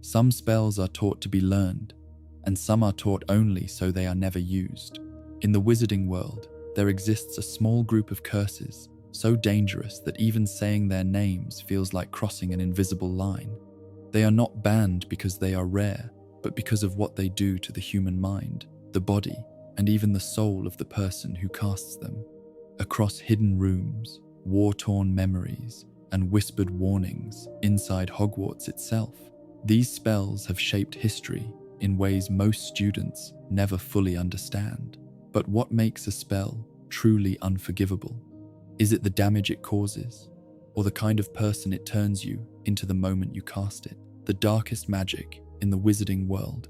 Some spells are taught to be learned, and some are taught only so they are never used. In the wizarding world, there exists a small group of curses, so dangerous that even saying their names feels like crossing an invisible line. They are not banned because they are rare, but because of what they do to the human mind, the body, and even the soul of the person who casts them. Across hidden rooms, war-torn memories, and whispered warnings inside Hogwarts itself, these spells have shaped history in ways most students never fully understand. But what makes a spell truly unforgivable? Is it the damage it causes, or the kind of person it turns you into the moment you cast it? The darkest magic in the wizarding world.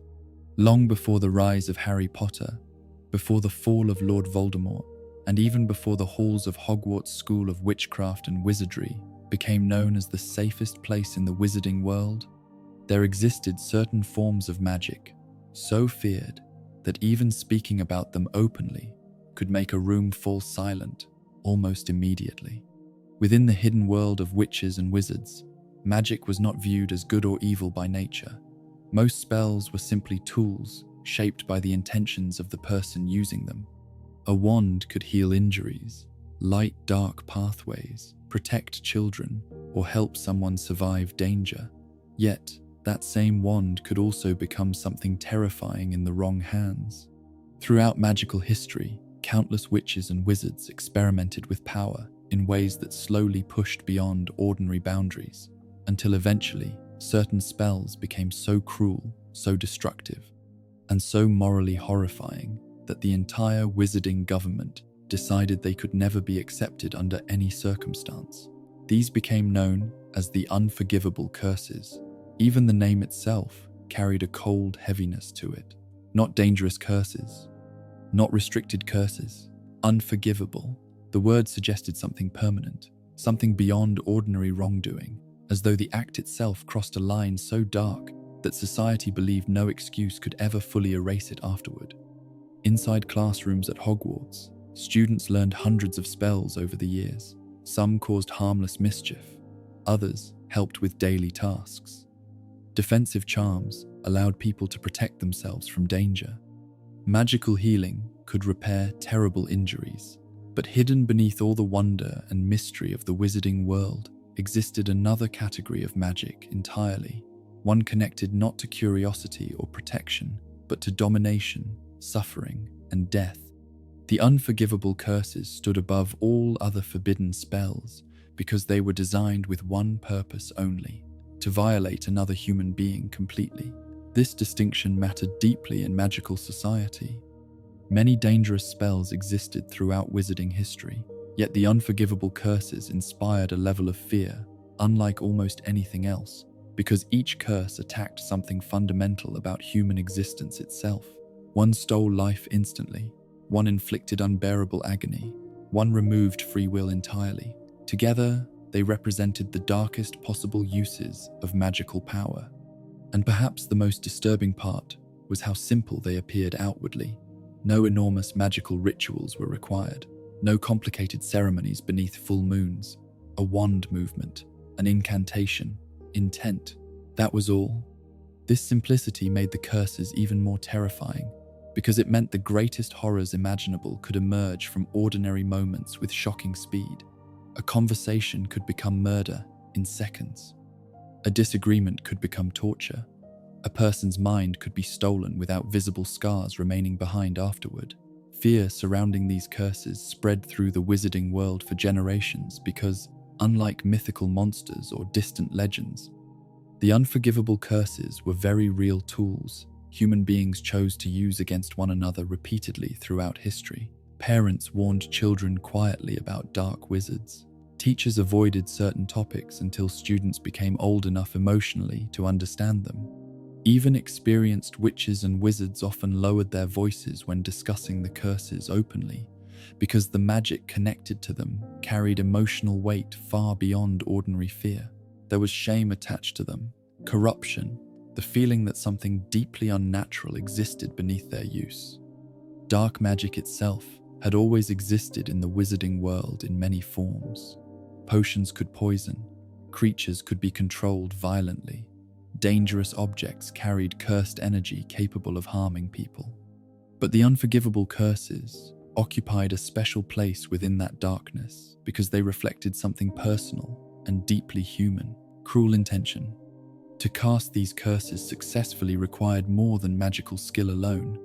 Long before the rise of Harry Potter, before the fall of Lord Voldemort, and even before the halls of Hogwarts School of Witchcraft and Wizardry became known as the safest place in the wizarding world, there existed certain forms of magic so feared that even speaking about them openly could make a room fall silent almost immediately. Within the hidden world of witches and wizards, magic was not viewed as good or evil by nature. Most spells were simply tools shaped by the intentions of the person using them. A wand could heal injuries, light dark pathways, protect children, or help someone survive danger. Yet, that same wand could also become something terrifying in the wrong hands. Throughout magical history, countless witches and wizards experimented with power in ways that slowly pushed beyond ordinary boundaries, until eventually, certain spells became so cruel, so destructive, and so morally horrifying that the entire wizarding government decided they could never be accepted under any circumstance. These became known as the Unforgivable curses. Even the name itself carried a cold heaviness to it. Not dangerous curses, not restricted curses, unforgivable. The word suggested something permanent, something beyond ordinary wrongdoing, as though the act itself crossed a line so dark that society believed no excuse could ever fully erase it afterward. Inside classrooms at Hogwarts, students learned hundreds of spells over the years. Some caused harmless mischief, others helped with daily tasks. Defensive charms allowed people to protect themselves from danger. Magical healing could repair terrible injuries, but hidden beneath all the wonder and mystery of the wizarding world existed another category of magic entirely, one connected not to curiosity or protection, but to domination, suffering, and death. The Unforgivable curses stood above all other forbidden spells because they were designed with one purpose only: to violate another human being completely. This distinction mattered deeply in magical society. Many dangerous spells existed throughout wizarding history, yet the Unforgivable curses inspired a level of fear unlike almost anything else, because each curse attacked something fundamental about human existence itself. One stole life instantly, one inflicted unbearable agony, one removed free will entirely. Together, they represented the darkest possible uses of magical power. And perhaps the most disturbing part was how simple they appeared outwardly. No enormous magical rituals were required, no complicated ceremonies beneath full moons, a wand movement, an incantation, intent. That was all. This simplicity made the curses even more terrifying, because it meant the greatest horrors imaginable could emerge from ordinary moments with shocking speed. A conversation could become murder in seconds. A disagreement could become torture. A person's mind could be stolen without visible scars remaining behind afterward. Fear surrounding these curses spread through the wizarding world for generations because, unlike mythical monsters or distant legends, the Unforgivable curses were very real tools human beings chose to use against one another repeatedly throughout history. Parents warned children quietly about dark wizards. Teachers avoided certain topics until students became old enough emotionally to understand them. Even experienced witches and wizards often lowered their voices when discussing the curses openly, because the magic connected to them carried emotional weight far beyond ordinary fear. There was shame attached to them, corruption, the feeling that something deeply unnatural existed beneath their use. Dark magic itself had always existed in the wizarding world in many forms. Potions could poison, creatures could be controlled violently, dangerous objects carried cursed energy capable of harming people. But the unforgivable curses occupied a special place within that darkness because they reflected something personal and deeply human: cruel intention. To cast these curses successfully required more than magical skill alone.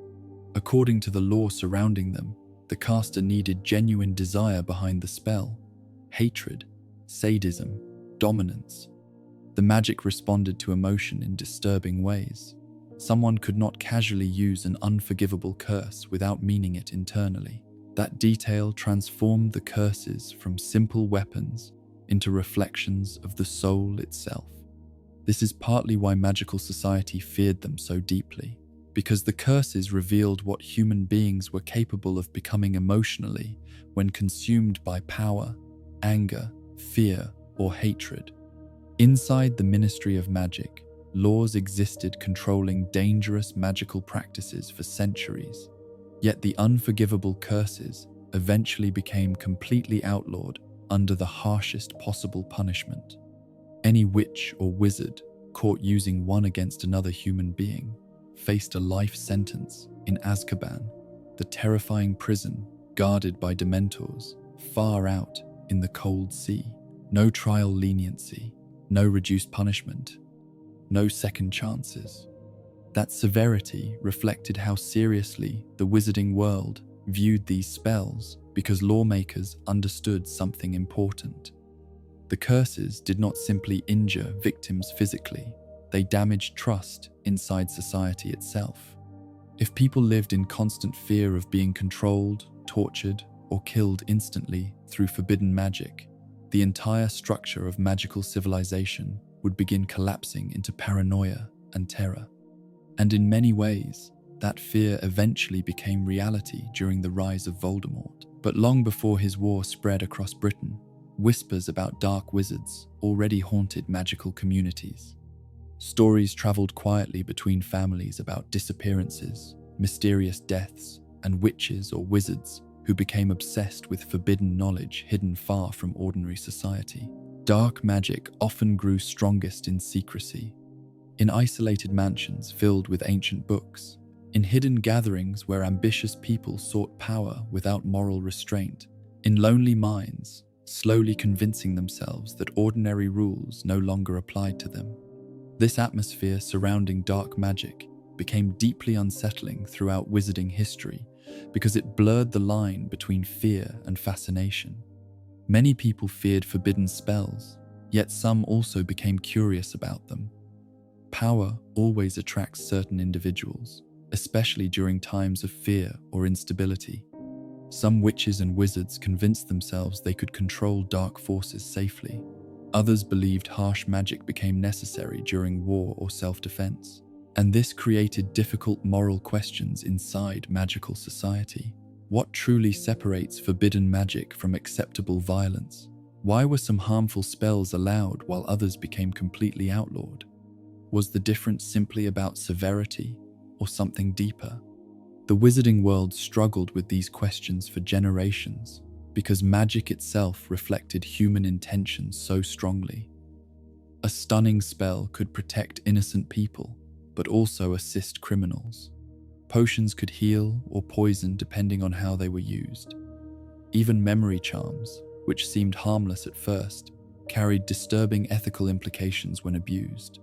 According to the lore surrounding them, the caster needed genuine desire behind the spell: hatred, sadism, dominance. The magic responded to emotion in disturbing ways. Someone could not casually use an unforgivable curse without meaning it internally. That detail transformed the curses from simple weapons into reflections of the soul itself. This is partly why magical society feared them so deeply, because the curses revealed what human beings were capable of becoming emotionally when consumed by power, anger, fear, or hatred. Inside the Ministry of Magic, laws existed controlling dangerous magical practices for centuries. Yet the unforgivable curses eventually became completely outlawed under the harshest possible punishment. Any witch or wizard caught using one against another human being faced a life sentence in Azkaban, the terrifying prison guarded by Dementors far out in the cold sea. No trial leniency, no reduced punishment, no second chances. That severity reflected how seriously the wizarding world viewed these spells because lawmakers understood something important. The curses did not simply injure victims physically, they damaged trust inside society itself. If people lived in constant fear of being controlled, tortured, or killed instantly through forbidden magic, the entire structure of magical civilization would begin collapsing into paranoia and terror. And in many ways, that fear eventually became reality during the rise of Voldemort. But long before his war spread across Britain, whispers about dark wizards already haunted magical communities. Stories traveled quietly between families about disappearances, mysterious deaths, and witches or wizards who became obsessed with forbidden knowledge hidden far from ordinary society. Dark magic often grew strongest in secrecy, in isolated mansions filled with ancient books, in hidden gatherings where ambitious people sought power without moral restraint, in lonely minds, slowly convincing themselves that ordinary rules no longer applied to them. This atmosphere surrounding dark magic became deeply unsettling throughout wizarding history because it blurred the line between fear and fascination. Many people feared forbidden spells, yet some also became curious about them. Power always attracts certain individuals, especially during times of fear or instability. Some witches and wizards convinced themselves they could control dark forces safely. Others believed harsh magic became necessary during war or self-defense. And this created difficult moral questions inside magical society. What truly separates forbidden magic from acceptable violence? Why were some harmful spells allowed while others became completely outlawed? Was the difference simply about severity or something deeper? The wizarding world struggled with these questions for generations because magic itself reflected human intentions so strongly. A stunning spell could protect innocent people, but also assist criminals. Potions could heal or poison depending on how they were used. Even memory charms, which seemed harmless at first, carried disturbing ethical implications when abused.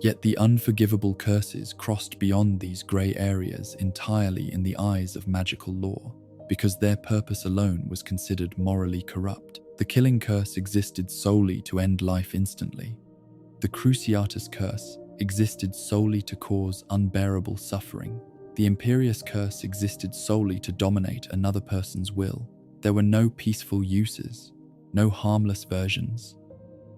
Yet the unforgivable curses crossed beyond these grey areas entirely in the eyes of magical law, because their purpose alone was considered morally corrupt. The killing curse existed solely to end life instantly. The Cruciatus curse existed solely to cause unbearable suffering. The Imperius curse existed solely to dominate another person's will. There were no peaceful uses, no harmless versions,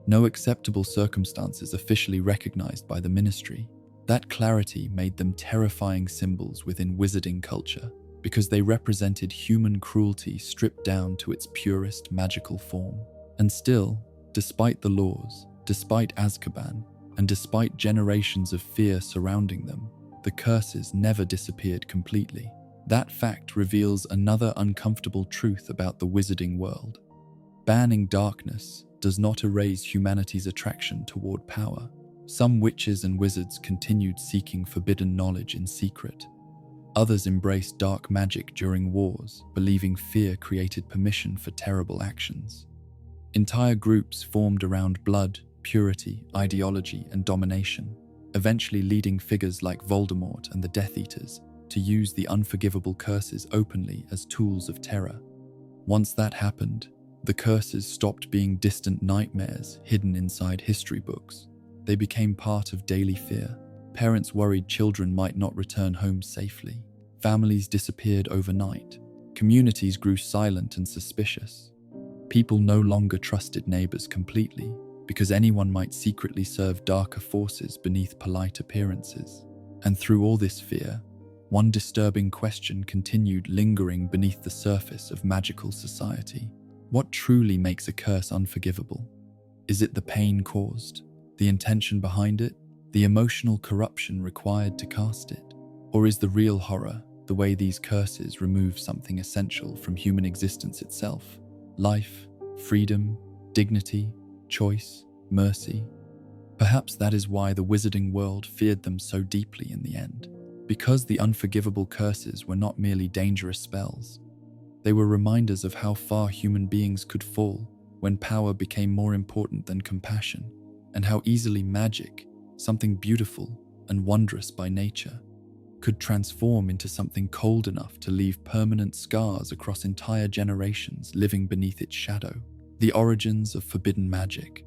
no acceptable circumstances officially recognized by the ministry. That clarity made them terrifying symbols within wizarding culture, because they represented human cruelty stripped down to its purest magical form. And still, despite the laws, despite Azkaban, and despite generations of fear surrounding them, the curses never disappeared completely. That fact reveals another uncomfortable truth about the wizarding world. Banning darkness does not erase humanity's attraction toward power. Some witches and wizards continued seeking forbidden knowledge in secret. Others embraced dark magic during wars, believing fear created permission for terrible actions. Entire groups formed around blood, purity, ideology, and domination, eventually leading figures like Voldemort and the Death Eaters to use the unforgivable curses openly as tools of terror. Once that happened, the curses stopped being distant nightmares hidden inside history books. They became part of daily fear. Parents worried children might not return home safely. Families disappeared overnight. Communities grew silent and suspicious. People no longer trusted neighbors completely because anyone might secretly serve darker forces beneath polite appearances. And through all this fear, one disturbing question continued lingering beneath the surface of magical society. What truly makes a curse unforgivable? Is it the pain caused, the intention behind it, the emotional corruption required to cast it? Or is the real horror the way these curses remove something essential from human existence itself? Life, freedom, dignity, choice, mercy. Perhaps that is why the wizarding world feared them so deeply in the end. Because the unforgivable curses were not merely dangerous spells. They were reminders of how far human beings could fall when power became more important than compassion, and how easily magic, something beautiful and wondrous by nature, could transform into something cold enough to leave permanent scars across entire generations living beneath its shadow. The origins of forbidden magic.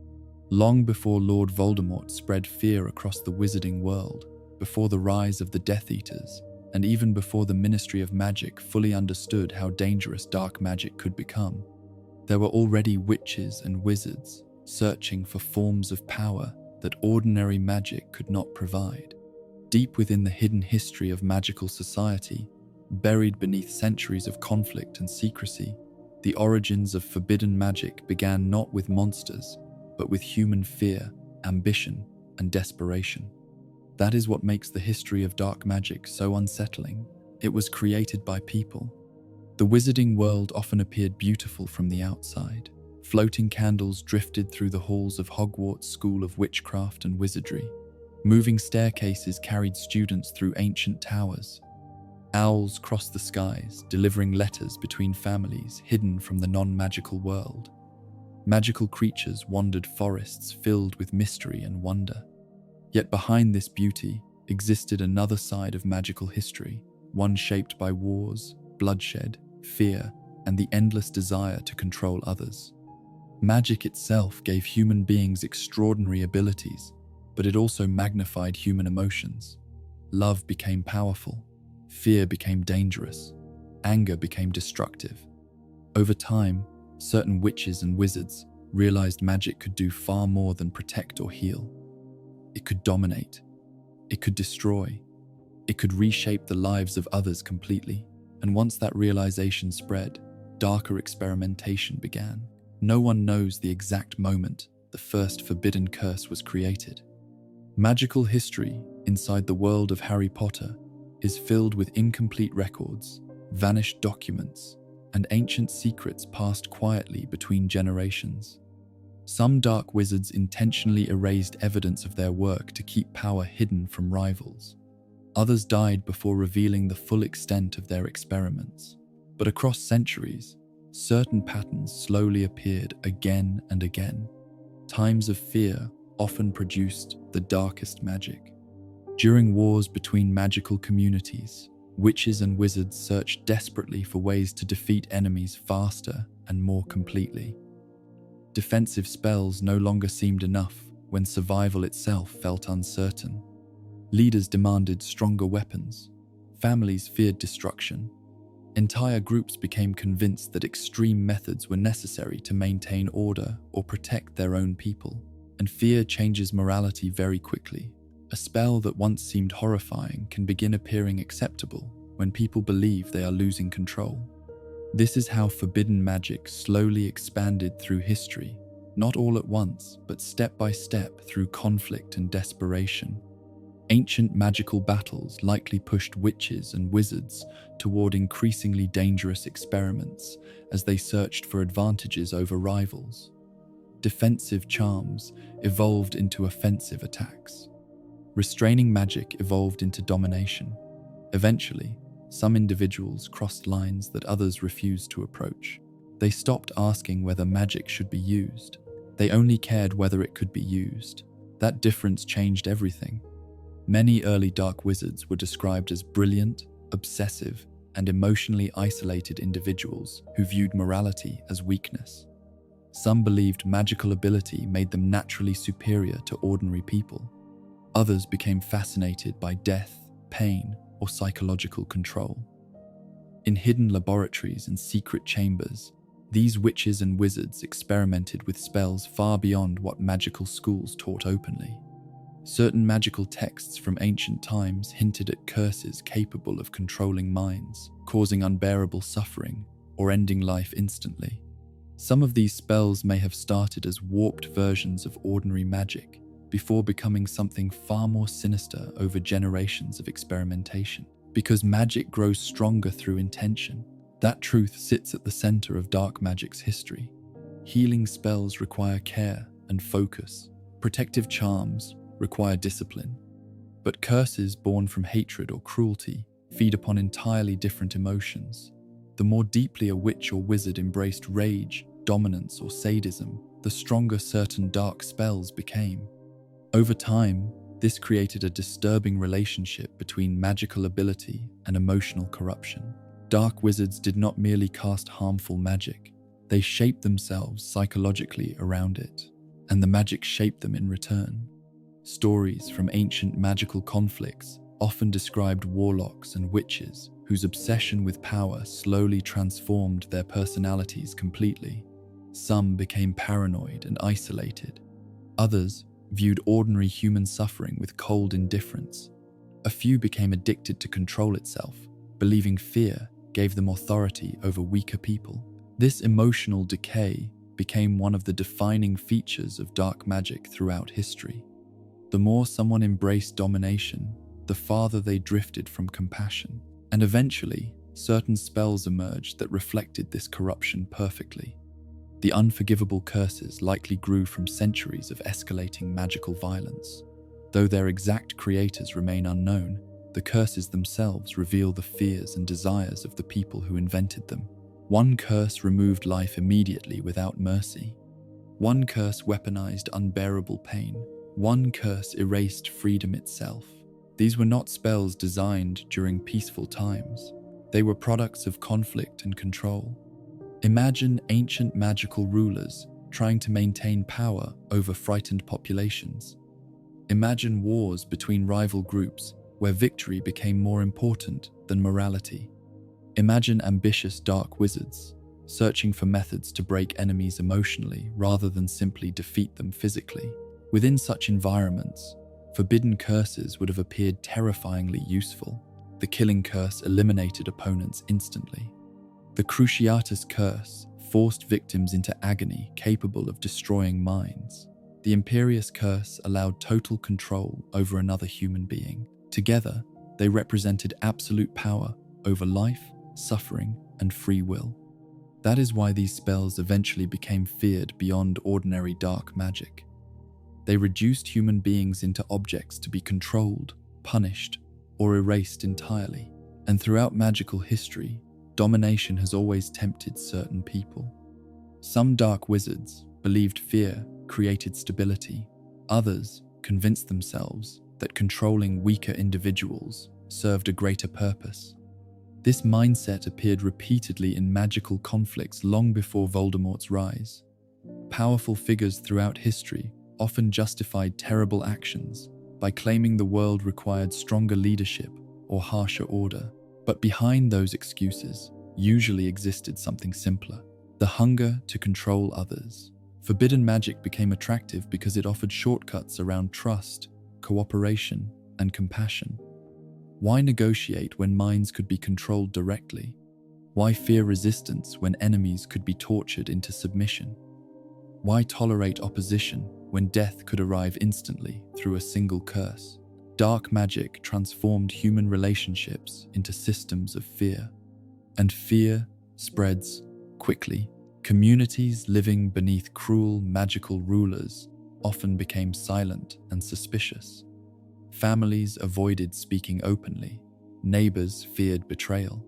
Long before Lord Voldemort spread fear across the wizarding world, before the rise of the Death Eaters, and even before the Ministry of Magic fully understood how dangerous dark magic could become, there were already witches and wizards searching for forms of power that ordinary magic could not provide. Deep within the hidden history of magical society, buried beneath centuries of conflict and secrecy, the origins of forbidden magic began not with monsters, but with human fear, ambition, and desperation. That is what makes the history of dark magic so unsettling. It was created by people. The wizarding world often appeared beautiful from the outside. Floating candles drifted through the halls of Hogwarts School of Witchcraft and Wizardry. Moving staircases carried students through ancient towers. Owls crossed the skies, delivering letters between families hidden from the non-magical world. Magical creatures wandered forests filled with mystery and wonder. Yet behind this beauty existed another side of magical history, one shaped by wars, bloodshed, fear, and the endless desire to control others. Magic itself gave human beings extraordinary abilities, but it also magnified human emotions. Love became powerful, fear became dangerous, anger became destructive. Over time, certain witches and wizards realized magic could do far more than protect or heal. It could dominate, it could destroy, it could reshape the lives of others completely. And once that realization spread, darker experimentation began. No one knows the exact moment the first forbidden curse was created. Magical history inside the world of Harry Potter is filled with incomplete records, vanished documents, and ancient secrets passed quietly between generations. Some dark wizards intentionally erased evidence of their work to keep power hidden from rivals. Others died before revealing the full extent of their experiments. But across centuries, certain patterns slowly appeared again and again. Times of fear often produced the darkest magic. During wars between magical communities, witches and wizards searched desperately for ways to defeat enemies faster and more completely. Defensive spells no longer seemed enough when survival itself felt uncertain. Leaders demanded stronger weapons. Families feared destruction. Entire groups became convinced that extreme methods were necessary to maintain order or protect their own people. And fear changes morality very quickly. A spell that once seemed horrifying can begin appearing acceptable when people believe they are losing control. This is how forbidden magic slowly expanded through history, not all at once, but step by step through conflict and desperation. Ancient magical battles likely pushed witches and wizards toward increasingly dangerous experiments as they searched for advantages over rivals. defensive charms evolved into offensive attacks. Restraining magic evolved into domination. Eventually, some individuals crossed lines that others refused to approach. They stopped asking whether magic should be used. They only cared whether it could be used. That difference changed everything. Many early dark wizards were described as brilliant, obsessive, and emotionally isolated individuals who viewed morality as weakness. Some believed magical ability made them naturally superior to ordinary people. Others became fascinated by death, pain, or psychological control. In hidden laboratories and secret chambers, these witches and wizards experimented with spells far beyond what magical schools taught openly. Certain magical texts from ancient times hinted at curses capable of controlling minds, causing unbearable suffering, or ending life instantly. Some of these spells may have started as warped versions of ordinary magic, before becoming something far more sinister over generations of experimentation. Because magic grows stronger through intention, that truth sits at the center of dark magic's history. Healing spells require care and focus. Protective charms require discipline. But curses born from hatred or cruelty feed upon entirely different emotions. The more deeply a witch or wizard embraced rage, dominance, or sadism, the stronger certain dark spells became. Over time, this created a disturbing relationship between magical ability and emotional corruption. Dark wizards did not merely cast harmful magic, they shaped themselves psychologically around it, and the magic shaped them in return. Stories from ancient magical conflicts often described warlocks and witches whose obsession with power slowly transformed their personalities completely. Some became paranoid and isolated. Others viewed ordinary human suffering with cold indifference. A few became addicted to control itself, believing fear gave them authority over weaker people. This emotional decay became one of the defining features of dark magic throughout history. The more someone embraced domination, the farther they drifted from compassion. And eventually, certain spells emerged that reflected this corruption perfectly. The unforgivable curses likely grew from centuries of escalating magical violence. Though their exact creators remain unknown, the curses themselves reveal the fears and desires of the people who invented them. One curse removed life immediately without mercy. One curse weaponized unbearable pain. One curse erased freedom itself. These were not spells designed during peaceful times. They were products of conflict and control. Imagine ancient magical rulers trying to maintain power over frightened populations. Imagine wars between rival groups where victory became more important than morality. Imagine ambitious dark wizards searching for methods to break enemies emotionally rather than simply defeat them physically. Within such environments, forbidden curses would have appeared terrifyingly useful. The killing curse eliminated opponents instantly. The Cruciatus curse forced victims into agony capable of destroying minds. The Imperius curse allowed total control over another human being. Together, they represented absolute power over life, suffering, and free will. That is why these spells eventually became feared beyond ordinary dark magic. They reduced human beings into objects to be controlled, punished, or erased entirely. And throughout magical history, domination has always tempted certain people. Some dark wizards believed fear created stability. Others convinced themselves that controlling weaker individuals served a greater purpose. This mindset appeared repeatedly in magical conflicts long before Voldemort's rise. Powerful figures throughout history often justified terrible actions by claiming the world required stronger leadership or harsher order. But behind those excuses usually existed something simpler: the hunger to control others. Forbidden magic became attractive because it offered shortcuts around trust, cooperation, and compassion. Why negotiate when minds could be controlled directly? Why fear resistance when enemies could be tortured into submission? Why tolerate opposition when death could arrive instantly through a single curse? Dark magic transformed human relationships into systems of fear. And fear spreads quickly. Communities living beneath cruel, magical rulers often became silent and suspicious. Families avoided speaking openly. Neighbors feared betrayal.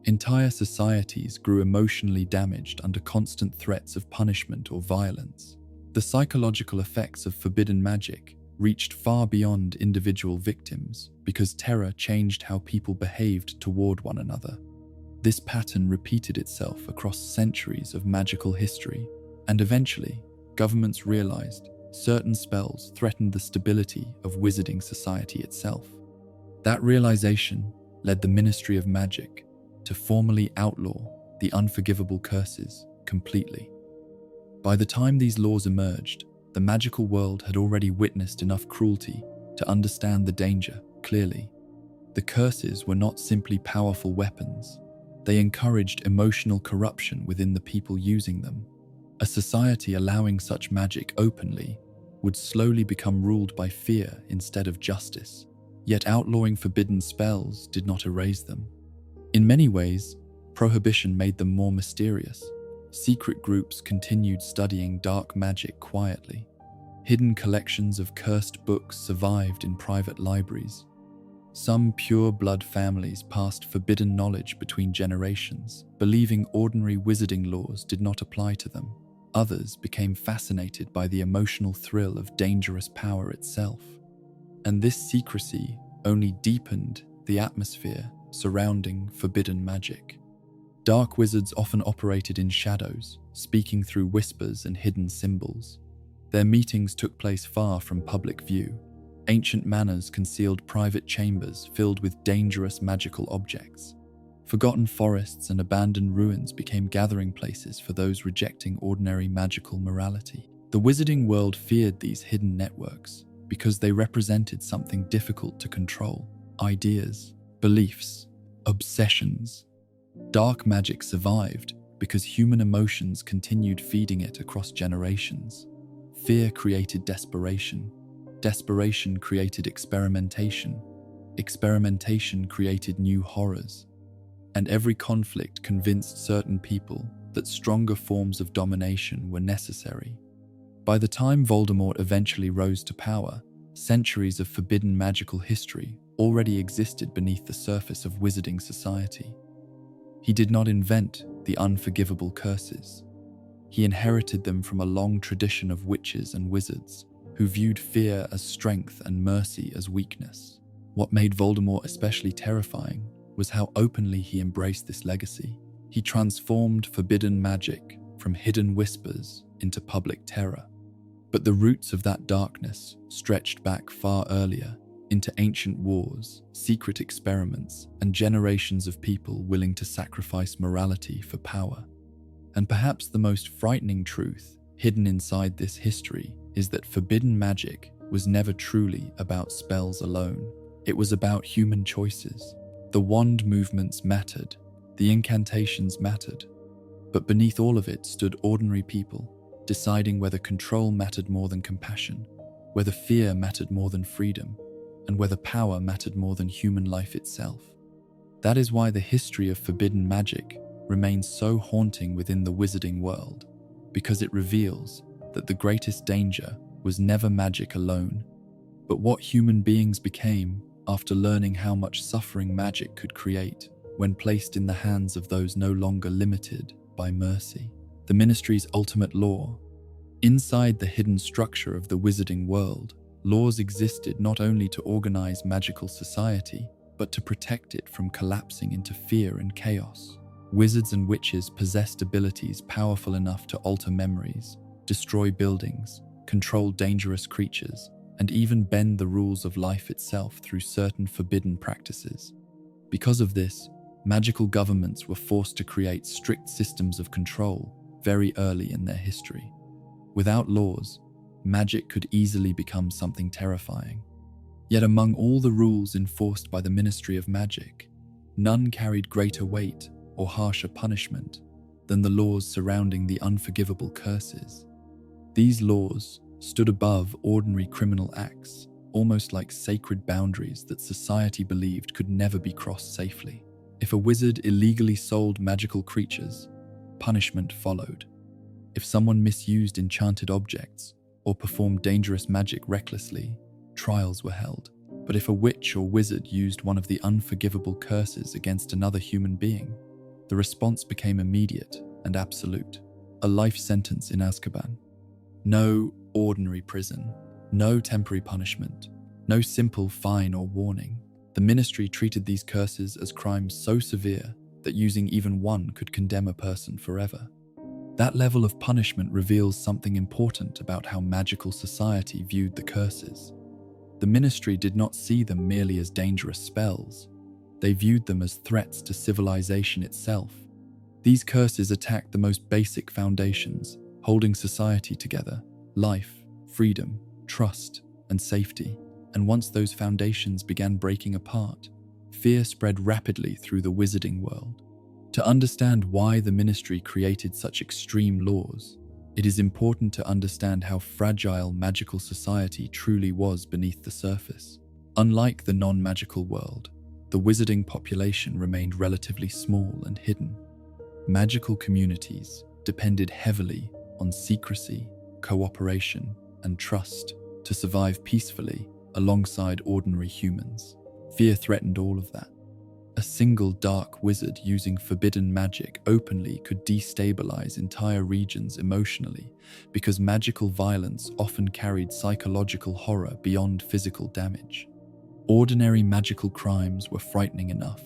Entire societies grew emotionally damaged under constant threats of punishment or violence. The psychological effects of forbidden magic reached far beyond individual victims because terror changed how people behaved toward one another. This pattern repeated itself across centuries of magical history, and eventually, governments realized certain spells threatened the stability of wizarding society itself. That realization led the Ministry of Magic to formally outlaw the unforgivable curses completely. By the time these laws emerged, the magical world had already witnessed enough cruelty to understand the danger clearly. The curses were not simply powerful weapons. They encouraged emotional corruption within the people using them. A society allowing such magic openly would slowly become ruled by fear instead of justice. Yet outlawing forbidden spells did not erase them. In many ways, prohibition made them more mysterious. Secret groups continued studying dark magic quietly. Hidden collections of cursed books survived in private libraries. Some pure-blood families passed forbidden knowledge between generations, believing ordinary wizarding laws did not apply to them. Others became fascinated by the emotional thrill of dangerous power itself. And this secrecy only deepened the atmosphere surrounding forbidden magic. Dark wizards often operated in shadows, speaking through whispers and hidden symbols. Their meetings took place far from public view. Ancient manors concealed private chambers filled with dangerous magical objects. Forgotten forests and abandoned ruins became gathering places for those rejecting ordinary magical morality. The wizarding world feared these hidden networks because they represented something difficult to control: ideas, beliefs, obsessions. Dark magic survived because human emotions continued feeding it across generations. Fear created desperation. Desperation created experimentation. Experimentation created new horrors. And every conflict convinced certain people that stronger forms of domination were necessary. By the time Voldemort eventually rose to power, centuries of forbidden magical history already existed beneath the surface of wizarding society. He did not invent the unforgivable curses. He inherited them from a long tradition of witches and wizards who viewed fear as strength and mercy as weakness. What made Voldemort especially terrifying was how openly he embraced this legacy. He transformed forbidden magic from hidden whispers into public terror. But the roots of that darkness stretched back far earlier, into ancient wars, secret experiments, and generations of people willing to sacrifice morality for power. And perhaps the most frightening truth hidden inside this history is that forbidden magic was never truly about spells alone. It was about human choices. The wand movements mattered, the incantations mattered, but beneath all of it stood ordinary people, deciding whether control mattered more than compassion, whether fear mattered more than freedom, and whether power mattered more than human life itself. That is why the history of forbidden magic remains so haunting within the wizarding world, because it reveals that the greatest danger was never magic alone, but what human beings became after learning how much suffering magic could create when placed in the hands of those no longer limited by mercy. The Ministry's ultimate law. Inside the hidden structure of the wizarding world, laws existed not only to organize magical society, but to protect it from collapsing into fear and chaos. Wizards and witches possessed abilities powerful enough to alter memories, destroy buildings, control dangerous creatures, and even bend the rules of life itself through certain forbidden practices. Because of this, magical governments were forced to create strict systems of control very early in their history. Without laws, magic could easily become something terrifying. Yet among all the rules enforced by the Ministry of Magic, none carried greater weight or harsher punishment than the laws surrounding the unforgivable curses. These laws stood above ordinary criminal acts, almost like sacred boundaries that society believed could never be crossed safely. If a wizard illegally sold magical creatures, punishment followed. If someone misused enchanted objects or performed dangerous magic recklessly, trials were held. But if a witch or wizard used one of the unforgivable curses against another human being, the response became immediate and absolute: a life sentence in Azkaban. No ordinary prison, no temporary punishment, no simple fine or warning. The Ministry treated these curses as crimes so severe that using even one could condemn a person forever. That level of punishment reveals something important about how magical society viewed the curses. The Ministry did not see them merely as dangerous spells. They viewed them as threats to civilization itself. These curses attacked the most basic foundations, holding society together: life, freedom, trust, and safety. And once those foundations began breaking apart, fear spread rapidly through the wizarding world. To understand why the Ministry created such extreme laws, it is important to understand how fragile magical society truly was beneath the surface. Unlike the non-magical world, the wizarding population remained relatively small and hidden. Magical communities depended heavily on secrecy, cooperation, and trust to survive peacefully alongside ordinary humans. Fear threatened all of that. A single dark wizard using forbidden magic openly could destabilize entire regions emotionally, because magical violence often carried psychological horror beyond physical damage. Ordinary magical crimes were frightening enough,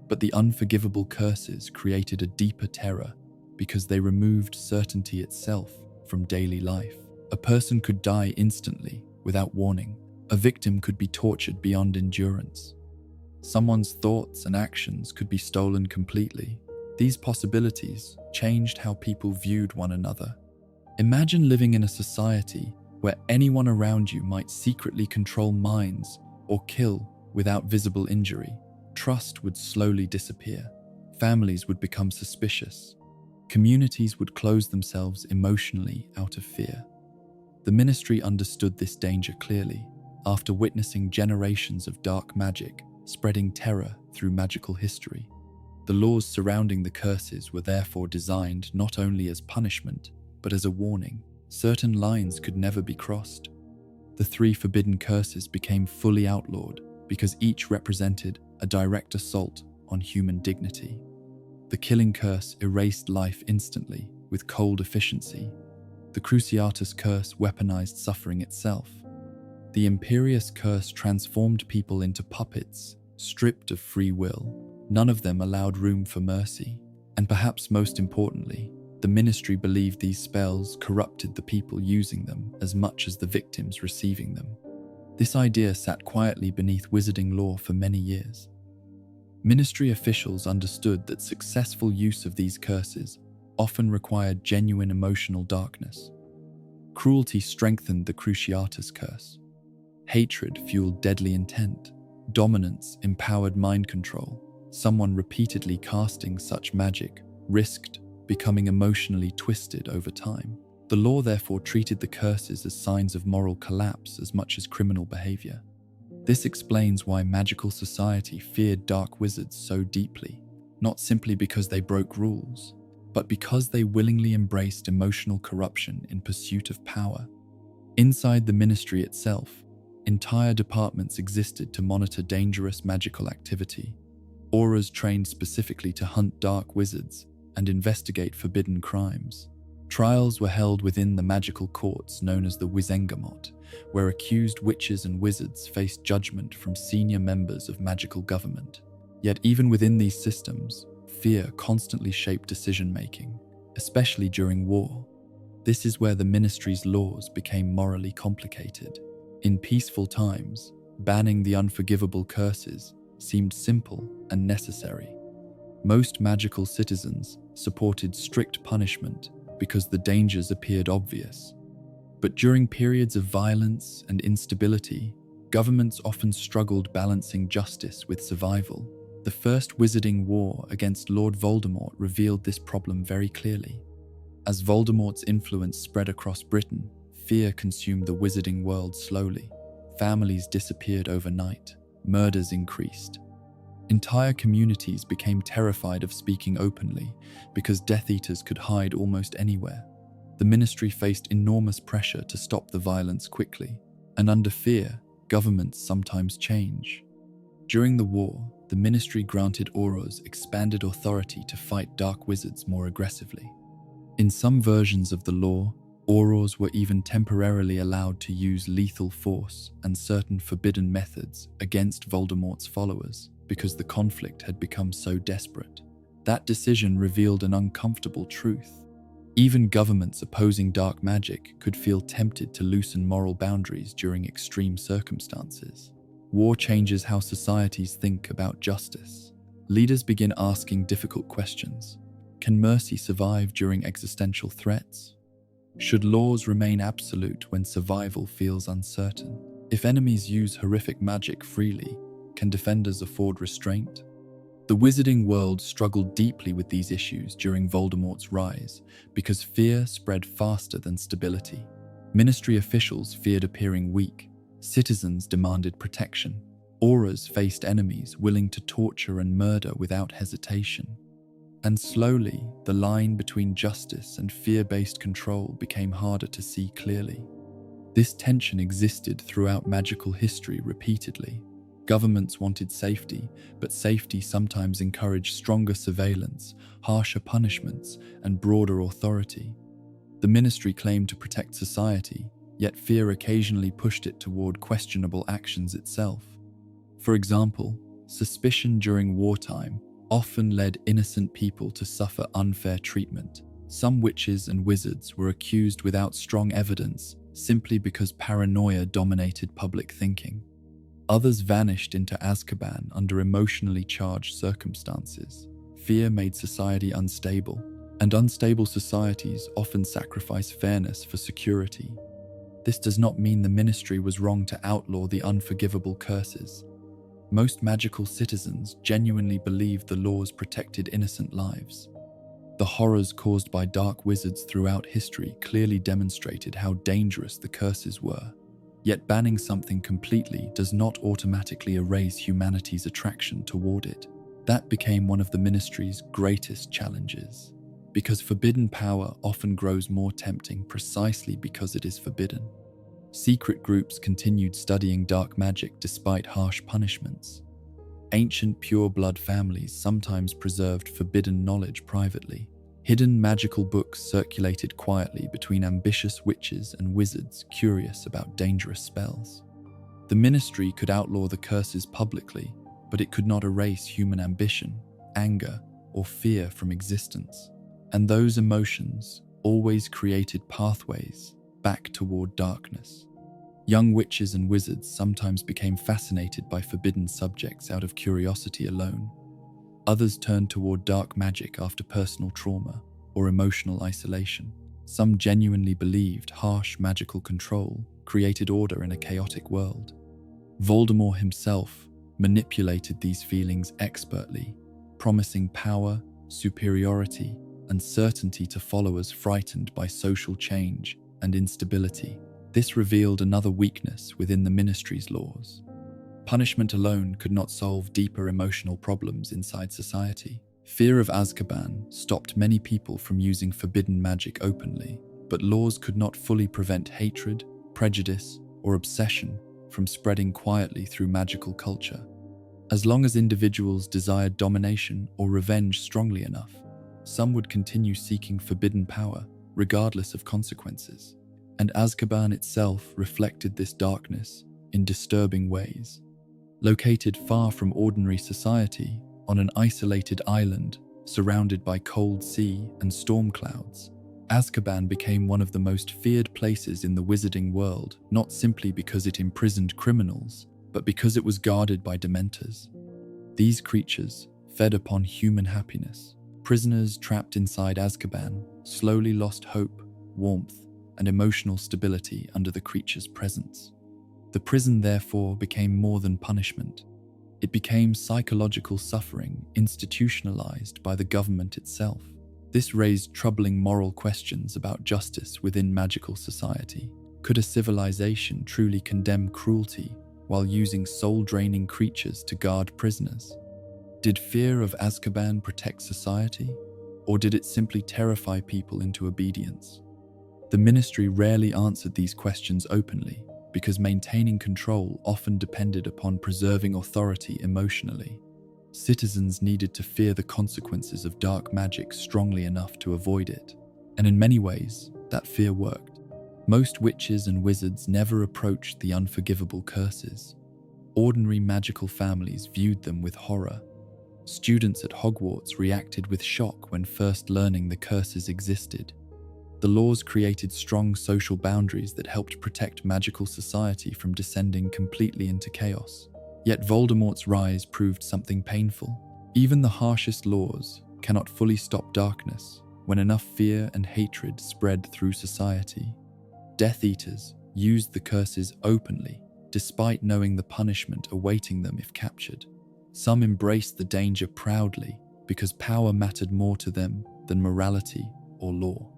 but the unforgivable curses created a deeper terror because they removed certainty itself from daily life. A person could die instantly, without warning. A victim could be tortured beyond endurance. Someone's thoughts and actions could be stolen completely. These possibilities changed how people viewed one another. Imagine living in a society where anyone around you might secretly control minds or kill without visible injury. Trust would slowly disappear. Families would become suspicious. Communities would close themselves emotionally out of fear. The Ministry understood this danger clearly after witnessing generations of dark magic spreading terror through magical history. The laws surrounding the curses were therefore designed not only as punishment, but as a warning. Certain lines could never be crossed. The 3 forbidden curses became fully outlawed because each represented a direct assault on human dignity. The killing curse erased life instantly with cold efficiency. The Cruciatus curse weaponized suffering itself. The Imperius curse transformed people into puppets, stripped of free will. None of them allowed room for mercy. And perhaps most importantly, the Ministry believed these spells corrupted the people using them as much as the victims receiving them. This idea sat quietly beneath wizarding law for many years. Ministry officials understood that successful use of these curses often required genuine emotional darkness. Cruelty strengthened the Cruciatus curse. Hatred fueled deadly intent. Dominance empowered mind control. Someone repeatedly casting such magic risked becoming emotionally twisted over time. The law therefore treated the curses as signs of moral collapse as much as criminal behavior. This explains why magical society feared dark wizards so deeply, not simply because they broke rules, but because they willingly embraced emotional corruption in pursuit of power. Inside the Ministry itself, entire departments existed to monitor dangerous magical activity. Auras trained specifically to hunt dark wizards and investigate forbidden crimes. Trials were held within the magical courts known as the Wizengamot, where accused witches and wizards faced judgment from senior members of magical government. Yet even within these systems, fear constantly shaped decision-making, especially during war. This is where the Ministry's laws became morally complicated. In peaceful times, banning the unforgivable curses seemed simple and necessary. Most magical citizens supported strict punishment because the dangers appeared obvious. But during periods of violence and instability, governments often struggled balancing justice with survival. The First Wizarding War against Lord Voldemort revealed this problem very clearly. As Voldemort's influence spread across Britain, fear consumed the wizarding world slowly. Families disappeared overnight. Murders increased. Entire communities became terrified of speaking openly because Death Eaters could hide almost anywhere. The ministry faced enormous pressure to stop the violence quickly, and under fear, governments sometimes change. During the war, the ministry granted Auras expanded authority to fight dark wizards more aggressively. In some versions of the law, Aurors were even temporarily allowed to use lethal force and certain forbidden methods against Voldemort's followers because the conflict had become so desperate. That decision revealed an uncomfortable truth. Even governments opposing dark magic could feel tempted to loosen moral boundaries during extreme circumstances. War changes how societies think about justice. Leaders begin asking difficult questions. Can mercy survive during existential threats? Should laws remain absolute when survival feels uncertain? If enemies use horrific magic freely, can defenders afford restraint? The wizarding world struggled deeply with these issues during Voldemort's rise because fear spread faster than stability. Ministry officials feared appearing weak. Citizens demanded protection. Auras faced enemies willing to torture and murder without hesitation. And slowly, the line between justice and fear-based control became harder to see clearly. This tension existed throughout magical history repeatedly. Governments wanted safety, but safety sometimes encouraged stronger surveillance, harsher punishments, and broader authority. The ministry claimed to protect society, yet fear occasionally pushed it toward questionable actions itself. For example, suspicion during wartime often led innocent people to suffer unfair treatment. Some witches and wizards were accused without strong evidence simply because paranoia dominated public thinking. Others vanished into Azkaban under emotionally charged circumstances. Fear made society unstable, and unstable societies often sacrifice fairness for security. This does not mean the ministry was wrong to outlaw the unforgivable curses. Most magical citizens genuinely believed the laws protected innocent lives. The horrors caused by dark wizards throughout history clearly demonstrated how dangerous the curses were. Yet banning something completely does not automatically erase humanity's attraction toward it. That became one of the ministry's greatest challenges, because forbidden power often grows more tempting precisely because it is forbidden. Secret groups continued studying dark magic despite harsh punishments. Ancient pure-blood families sometimes preserved forbidden knowledge privately. Hidden magical books circulated quietly between ambitious witches and wizards curious about dangerous spells. The ministry could outlaw the curses publicly, but it could not erase human ambition, anger, or fear from existence. And those emotions always created pathways back toward darkness. Young witches and wizards sometimes became fascinated by forbidden subjects out of curiosity alone. Others turned toward dark magic after personal trauma or emotional isolation. Some genuinely believed harsh magical control created order in a chaotic world. Voldemort himself manipulated these feelings expertly, promising power, superiority, and certainty to followers frightened by social change and instability. This revealed another weakness within the ministry's laws. Punishment alone could not solve deeper emotional problems inside society. Fear of Azkaban stopped many people from using forbidden magic openly, but laws could not fully prevent hatred, prejudice, or obsession from spreading quietly through magical culture. As long as individuals desired domination or revenge strongly enough, some would continue seeking forbidden power, regardless of consequences. And Azkaban itself reflected this darkness in disturbing ways. Located far from ordinary society, on an isolated island surrounded by cold sea and storm clouds, Azkaban became one of the most feared places in the wizarding world, not simply because it imprisoned criminals, but because it was guarded by Dementors. These creatures fed upon human happiness. Prisoners trapped inside Azkaban slowly lost hope, warmth, and emotional stability under the creature's presence. The prison therefore became more than punishment. It became psychological suffering institutionalized by the government itself. This raised troubling moral questions about justice within magical society. Could a civilization truly condemn cruelty while using soul-draining creatures to guard prisoners? Did fear of Azkaban protect society, or did it simply terrify people into obedience? The ministry rarely answered these questions openly because maintaining control often depended upon preserving authority emotionally. Citizens needed to fear the consequences of dark magic strongly enough to avoid it, and in many ways, that fear worked. Most witches and wizards never approached the unforgivable curses. Ordinary magical families viewed them with horror. Students at Hogwarts reacted with shock when first learning the curses existed. The laws created strong social boundaries that helped protect magical society from descending completely into chaos. Yet Voldemort's rise proved something painful. Even the harshest laws cannot fully stop darkness when enough fear and hatred spread through society. Death Eaters used the curses openly, despite knowing the punishment awaiting them if captured. Some embraced the danger proudly because power mattered more to them than morality or law.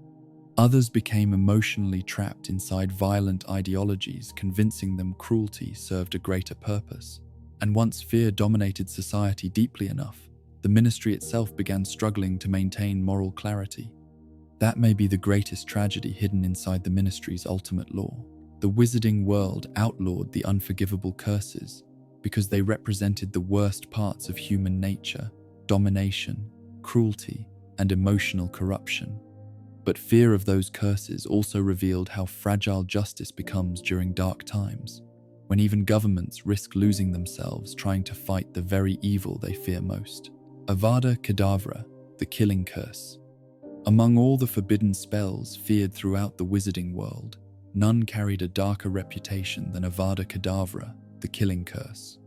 Others became emotionally trapped inside violent ideologies, convincing them cruelty served a greater purpose. And once fear dominated society deeply enough, the ministry itself began struggling to maintain moral clarity. That may be the greatest tragedy hidden inside the ministry's ultimate law. The wizarding world outlawed the unforgivable curses because they represented the worst parts of human nature: domination, cruelty, and emotional corruption. But fear of those curses also revealed how fragile justice becomes during dark times, when even governments risk losing themselves trying to fight the very evil they fear most. Avada Kedavra, the killing curse. Among all the forbidden spells feared throughout the wizarding world, none carried a darker reputation than Avada Kedavra, the killing curse.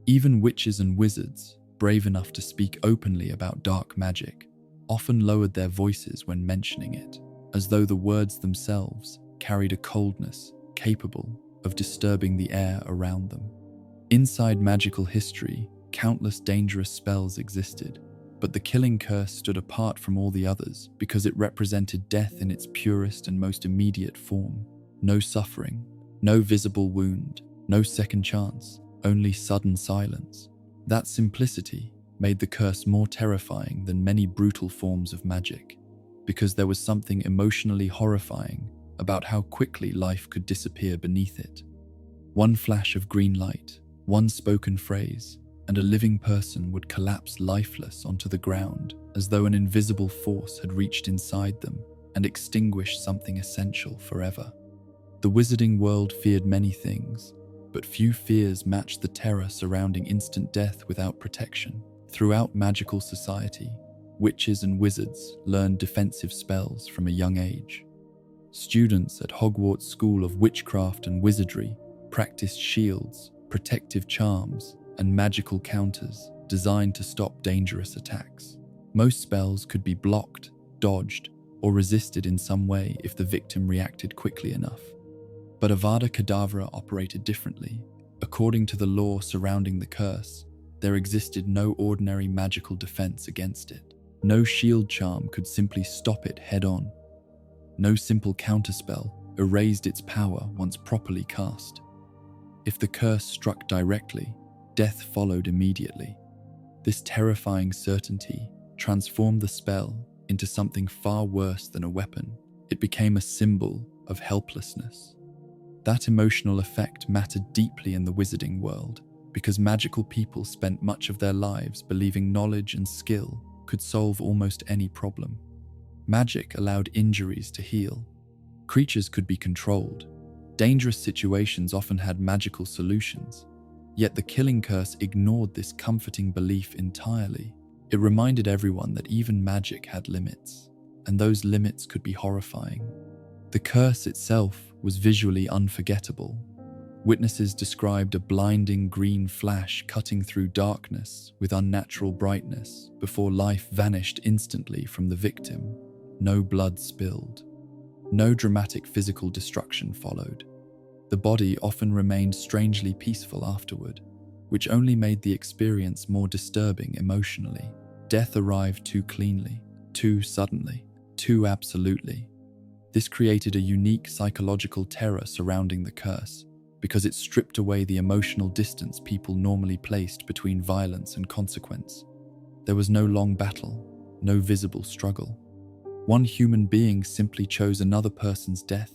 Even witches and wizards, brave enough to speak openly about dark magic, often lowered their voices when mentioning it, as though the words themselves carried a coldness capable of disturbing the air around them. Inside magical history, countless dangerous spells existed, but the killing curse stood apart from all the others because it represented death in its purest and most immediate form. No suffering, no visible wound, no second chance, only sudden silence. That simplicity made the curse more terrifying than many brutal forms of magic, because there was something emotionally horrifying about how quickly life could disappear beneath it. One flash of green light, one spoken phrase, and a living person would collapse lifeless onto the ground, as though an invisible force had reached inside them and extinguished something essential forever. The wizarding world feared many things, but few fears matched the terror surrounding instant death without protection. Throughout magical society, witches and wizards learned defensive spells from a young age. Students at Hogwarts School of Witchcraft and Wizardry practiced shields, protective charms, and magical counters designed to stop dangerous attacks. Most spells could be blocked, dodged, or resisted in some way if the victim reacted quickly enough. But Avada Kedavra operated differently. According to the law surrounding the curse, there existed no ordinary magical defense against it. No shield charm could simply stop it head-on. No simple counterspell erased its power once properly cast. If the curse struck directly, death followed immediately. This terrifying certainty transformed the spell into something far worse than a weapon. It became a symbol of helplessness. That emotional effect mattered deeply in the wizarding world, because magical people spent much of their lives believing knowledge and skill could solve almost any problem. Magic allowed injuries to heal. Creatures could be controlled. Dangerous situations often had magical solutions. Yet the killing curse ignored this comforting belief entirely. It reminded everyone that even magic had limits, and those limits could be horrifying. The curse itself was visually unforgettable. Witnesses described a blinding green flash cutting through darkness with unnatural brightness before life vanished instantly from the victim. No blood spilled. No dramatic physical destruction followed. The body often remained strangely peaceful afterward, which only made the experience more disturbing emotionally. Death arrived too cleanly, too suddenly, too absolutely. This created a unique psychological terror surrounding the curse, because it stripped away the emotional distance people normally placed between violence and consequence. There was no long battle, no visible struggle. One human being simply chose another person's death,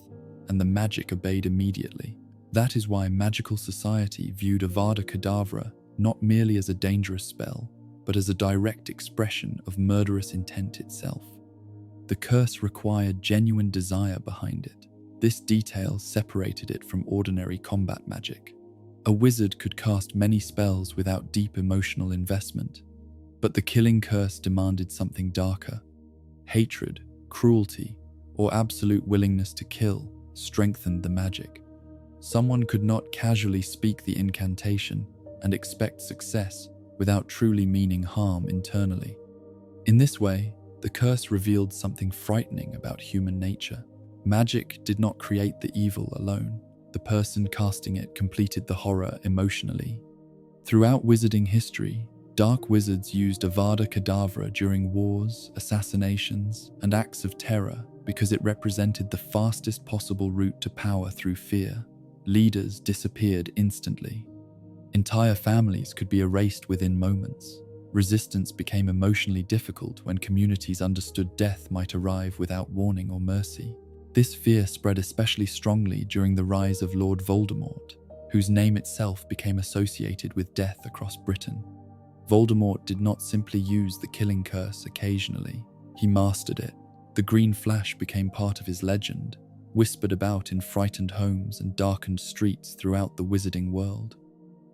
and the magic obeyed immediately. That is why magical society viewed Avada Kedavra not merely as a dangerous spell, but as a direct expression of murderous intent itself. The curse required genuine desire behind it. This detail separated it from ordinary combat magic. A wizard could cast many spells without deep emotional investment, but the killing curse demanded something darker. Hatred, cruelty, or absolute willingness to kill strengthened the magic. Someone could not casually speak the incantation and expect success without truly meaning harm internally. In this way, the curse revealed something frightening about human nature. Magic did not create the evil alone. The person casting it completed the horror emotionally. Throughout wizarding history, dark wizards used Avada Kedavra during wars, assassinations, and acts of terror because it represented the fastest possible route to power through fear. Leaders disappeared instantly. Entire families could be erased within moments. Resistance became emotionally difficult when communities understood death might arrive without warning or mercy. This fear spread especially strongly during the rise of Lord Voldemort, whose name itself became associated with death across Britain. Voldemort did not simply use the killing curse occasionally, he mastered it. The green flash became part of his legend, whispered about in frightened homes and darkened streets throughout the wizarding world.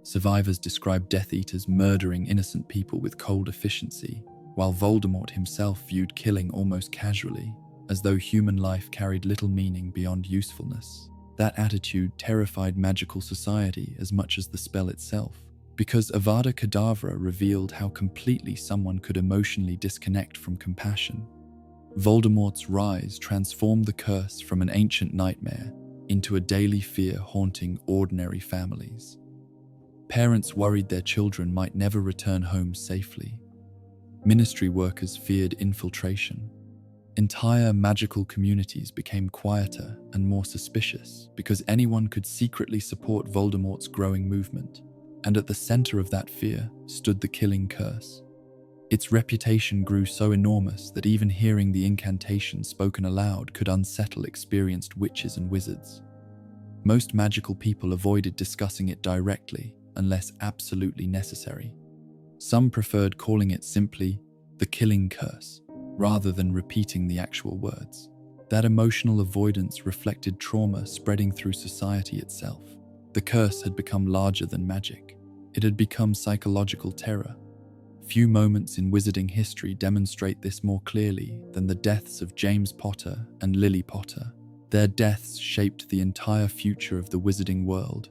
Survivors described Death Eaters murdering innocent people with cold efficiency, while Voldemort himself viewed killing almost casually, as though human life carried little meaning beyond usefulness. That attitude terrified magical society as much as the spell itself, because Avada Kedavra revealed how completely someone could emotionally disconnect from compassion. Voldemort's rise transformed the curse from an ancient nightmare into a daily fear haunting ordinary families. Parents worried their children might never return home safely. Ministry workers feared infiltration. Entire magical communities became quieter and more suspicious because anyone could secretly support Voldemort's growing movement. And at the center of that fear stood the killing curse. Its reputation grew so enormous that even hearing the incantation spoken aloud could unsettle experienced witches and wizards. Most magical people avoided discussing it directly unless absolutely necessary. Some preferred calling it simply the killing curse, rather than repeating the actual words. That emotional avoidance reflected trauma spreading through society itself. The curse had become larger than magic. It had become psychological terror. Few moments in wizarding history demonstrate this more clearly than the deaths of James Potter and Lily Potter. Their deaths shaped the entire future of the wizarding world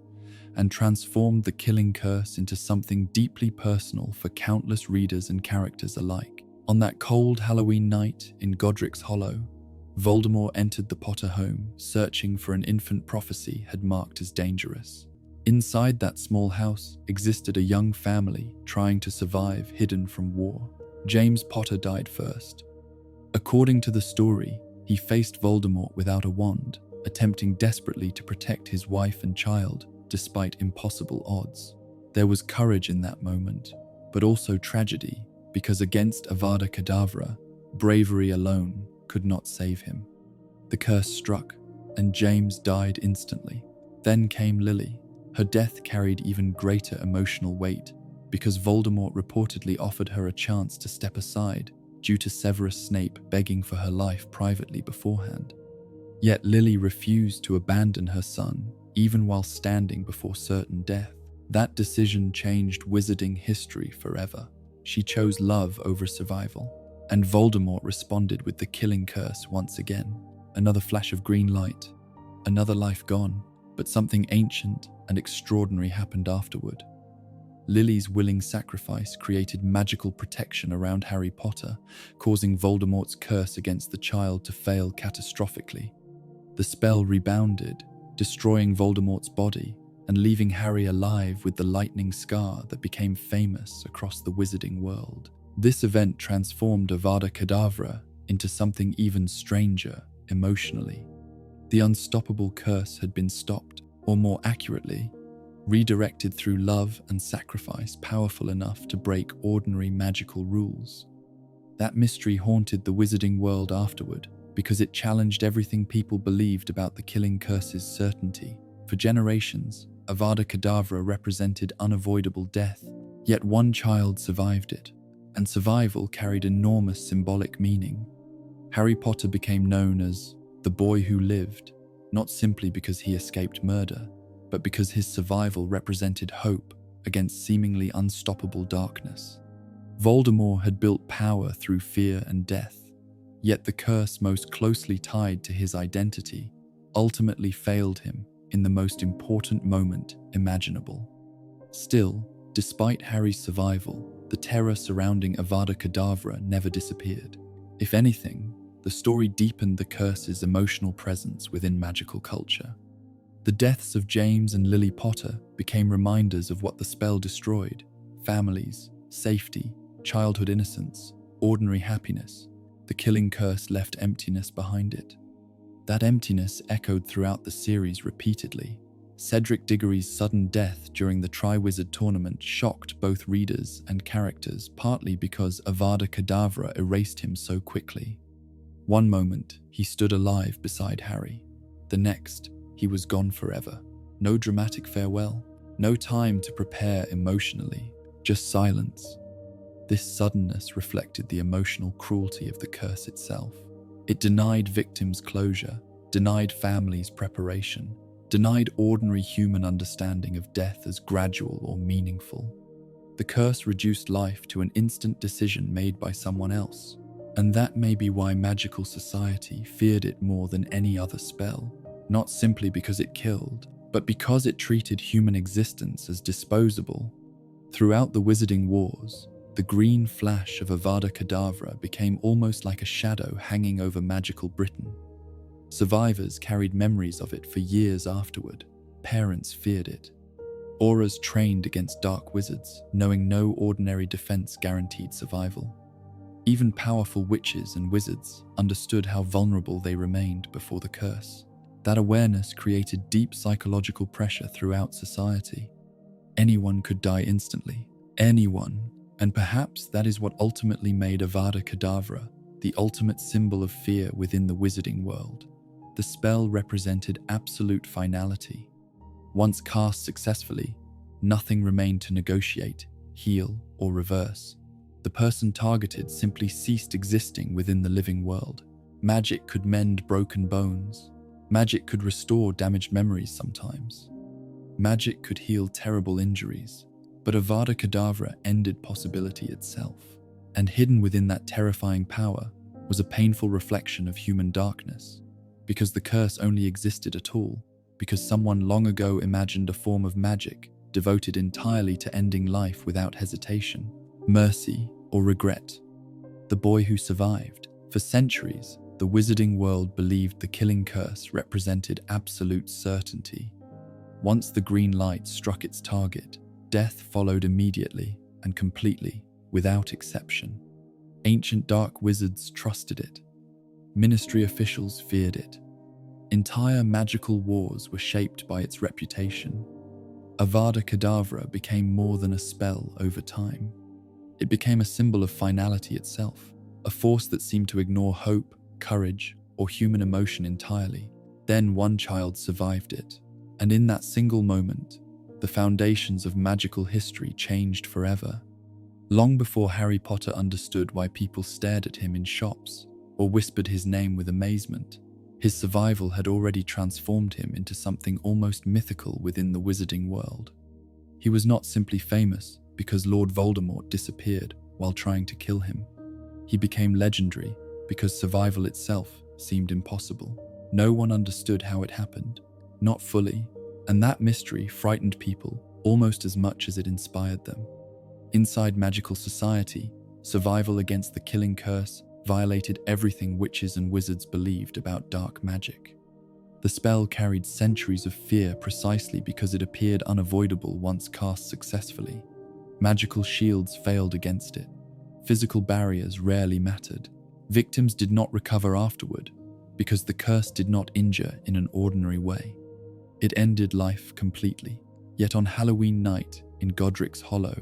and transformed the killing curse into something deeply personal for countless readers and characters alike. On that cold Halloween night in Godric's Hollow, Voldemort entered the Potter home, searching for an infant prophecy had marked as dangerous. Inside that small house existed a young family trying to survive hidden from war. James Potter died first. According to the story, he faced Voldemort without a wand, attempting desperately to protect his wife and child despite impossible odds. There was courage in that moment, but also tragedy, because against Avada Kedavra, bravery alone could not save him. The curse struck, and James died instantly. Then came Lily. Her death carried even greater emotional weight, because Voldemort reportedly offered her a chance to step aside due to Severus Snape begging for her life privately beforehand. Yet Lily refused to abandon her son, even while standing before certain death. That decision changed wizarding history forever. She chose love over survival, and Voldemort responded with the killing curse once again. Another flash of green light, another life gone, but something ancient and extraordinary happened afterward. Lily's willing sacrifice created magical protection around Harry Potter, causing Voldemort's curse against the child to fail catastrophically. The spell rebounded, destroying Voldemort's body and leaving Harry alive with the lightning scar that became famous across the wizarding world. This event transformed Avada Kedavra into something even stranger emotionally. The unstoppable curse had been stopped, or more accurately, redirected through love and sacrifice powerful enough to break ordinary magical rules. That mystery haunted the wizarding world afterward because it challenged everything people believed about the killing curse's certainty. For generations, Avada Kedavra represented unavoidable death, yet one child survived it, and survival carried enormous symbolic meaning. Harry Potter became known as the boy who lived, not simply because he escaped murder, but because his survival represented hope against seemingly unstoppable darkness. Voldemort had built power through fear and death, yet the curse most closely tied to his identity ultimately failed him in the most important moment imaginable. Still, despite Harry's survival, the terror surrounding Avada Kedavra never disappeared. If anything, the story deepened the curse's emotional presence within magical culture. The deaths of James and Lily Potter became reminders of what the spell destroyed: families, safety, childhood innocence, ordinary happiness. The killing curse left emptiness behind it. That emptiness echoed throughout the series repeatedly. Cedric Diggory's sudden death during the Triwizard Tournament shocked both readers and characters, partly because Avada Kedavra erased him so quickly. One moment, he stood alive beside Harry. The next, he was gone forever. No dramatic farewell, no time to prepare emotionally, just silence. This suddenness reflected the emotional cruelty of the curse itself. It denied victims closure, denied families preparation, denied ordinary human understanding of death as gradual or meaningful. The curse reduced life to an instant decision made by someone else, and that may be why magical society feared it more than any other spell, not simply because it killed, but because it treated human existence as disposable. Throughout the Wizarding Wars, the green flash of Avada Kedavra became almost like a shadow hanging over magical Britain. Survivors carried memories of it for years afterward. Parents feared it. Auras trained against dark wizards, knowing no ordinary defense guaranteed survival. Even powerful witches and wizards understood how vulnerable they remained before the curse. That awareness created deep psychological pressure throughout society. Anyone could die instantly. Anyone. And perhaps that is what ultimately made Avada Kedavra the ultimate symbol of fear within the wizarding world. The spell represented absolute finality. Once cast successfully, nothing remained to negotiate, heal, or reverse. The person targeted simply ceased existing within the living world. Magic could mend broken bones. Magic could restore damaged memories sometimes. Magic could heal terrible injuries. But Avada Kedavra ended possibility itself. And hidden within that terrifying power was a painful reflection of human darkness. Because the curse only existed at all, because someone long ago imagined a form of magic devoted entirely to ending life without hesitation, mercy, or regret. The boy who survived. For centuries, the wizarding world believed the killing curse represented absolute certainty. Once the green light struck its target, death followed immediately and completely, without exception. Ancient dark wizards trusted it. Ministry officials feared it. Entire magical wars were shaped by its reputation. Avada Kedavra became more than a spell over time. It became a symbol of finality itself, a force that seemed to ignore hope, courage, or human emotion entirely. Then one child survived it, and in that single moment, the foundations of magical history changed forever. Long before Harry Potter understood why people stared at him in shops or whispered his name with amazement, his survival had already transformed him into something almost mythical within the wizarding world. He was not simply famous because Lord Voldemort disappeared while trying to kill him. He became legendary because survival itself seemed impossible. No one understood how it happened, not fully, and that mystery frightened people almost as much as it inspired them. Inside magical society, survival against the killing curse violated everything witches and wizards believed about dark magic. The spell carried centuries of fear precisely because it appeared unavoidable once cast successfully. Magical shields failed against it. Physical barriers rarely mattered. Victims did not recover afterward because the curse did not injure in an ordinary way. It ended life completely. Yet on Halloween night in Godric's Hollow,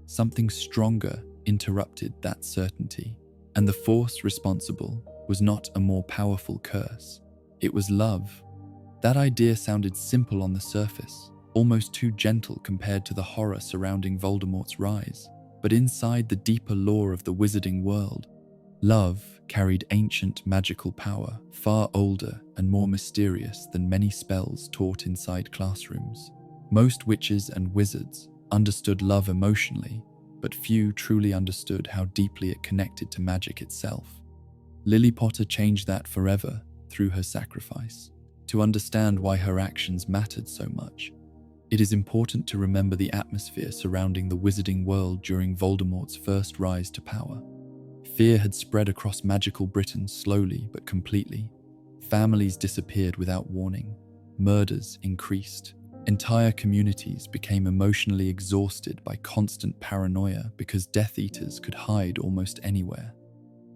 something stronger interrupted that certainty. And the force responsible was not a more powerful curse. It was love. That idea sounded simple on the surface, almost too gentle compared to the horror surrounding Voldemort's rise. But inside the deeper lore of the wizarding world, love carried ancient magical power, far older and more mysterious than many spells taught inside classrooms. Most witches and wizards understood love emotionally, but few truly understood how deeply it connected to magic itself. Lily Potter changed that forever through her sacrifice. To understand why her actions mattered so much, it is important to remember the atmosphere surrounding the wizarding world during Voldemort's first rise to power. Fear had spread across magical Britain slowly but completely. Families disappeared without warning. Murders increased. Entire communities became emotionally exhausted by constant paranoia because Death Eaters could hide almost anywhere.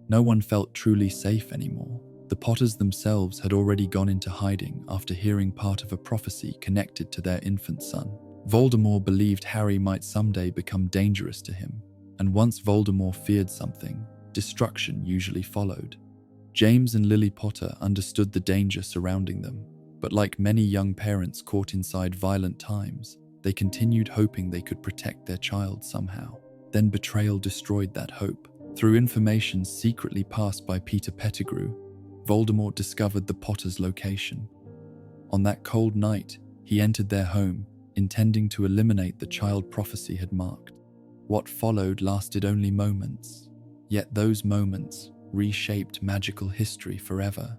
No one felt truly safe anymore. The Potters themselves had already gone into hiding after hearing part of a prophecy connected to their infant son. Voldemort believed Harry might someday become dangerous to him, and once Voldemort feared something, destruction usually followed. James and Lily Potter understood the danger surrounding them, but like many young parents caught inside violent times, they continued hoping they could protect their child somehow. Then betrayal destroyed that hope. Through information secretly passed by Peter Pettigrew, Voldemort discovered the Potters' location. On that cold night, he entered their home, intending to eliminate the child prophecy had marked. What followed lasted only moments, yet those moments reshaped magical history forever.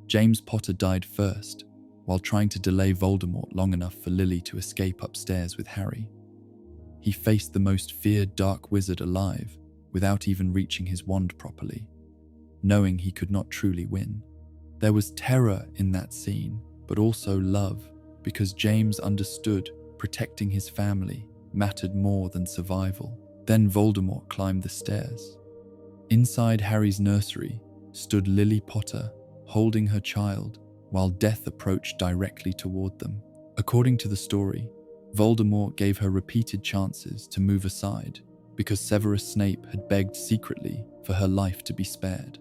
James Potter died first, while trying to delay Voldemort long enough for Lily to escape upstairs with Harry. He faced the most feared dark wizard alive without even reaching his wand properly, knowing he could not truly win. There was terror in that scene, but also love, because James understood protecting his family mattered more than survival. Then Voldemort climbed the stairs. Inside Harry's nursery stood Lily Potter, holding her child, while death approached directly toward them. According to the story, Voldemort gave her repeated chances to move aside because Severus Snape had begged secretly for her life to be spared.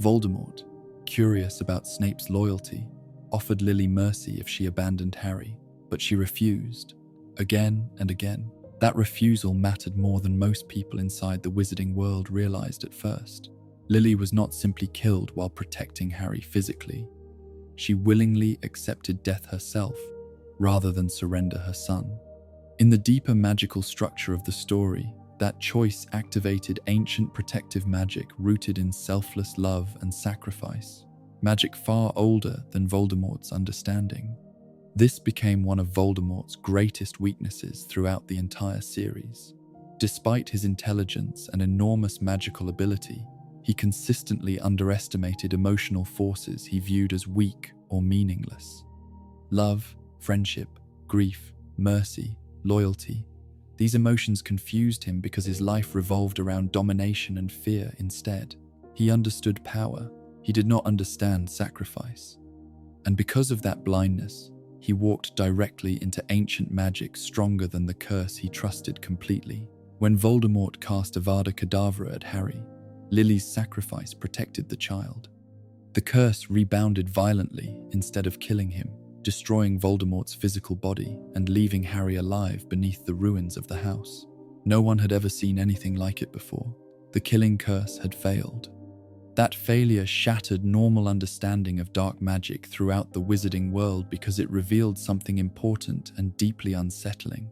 Voldemort, curious about Snape's loyalty, offered Lily mercy if she abandoned Harry, but she refused, again and again. That refusal mattered more than most people inside the wizarding world realized at first. Lily was not simply killed while protecting Harry physically. She willingly accepted death herself, rather than surrender her son. In the deeper magical structure of the story, that choice activated ancient protective magic rooted in selfless love and sacrifice, magic far older than Voldemort's understanding. This became one of Voldemort's greatest weaknesses throughout the entire series. Despite his intelligence and enormous magical ability, he consistently underestimated emotional forces he viewed as weak or meaningless. Love, friendship, grief, mercy, loyalty. These emotions confused him because his life revolved around domination and fear instead. He understood power. He did not understand sacrifice. And because of that blindness, he walked directly into ancient magic stronger than the curse he trusted completely. When Voldemort cast Avada Kedavra at Harry, Lily's sacrifice protected the child. The curse rebounded violently instead of killing him, destroying Voldemort's physical body and leaving Harry alive beneath the ruins of the house. No one had ever seen anything like it before. The killing curse had failed. That failure shattered normal understanding of dark magic throughout the wizarding world because it revealed something important and deeply unsettling.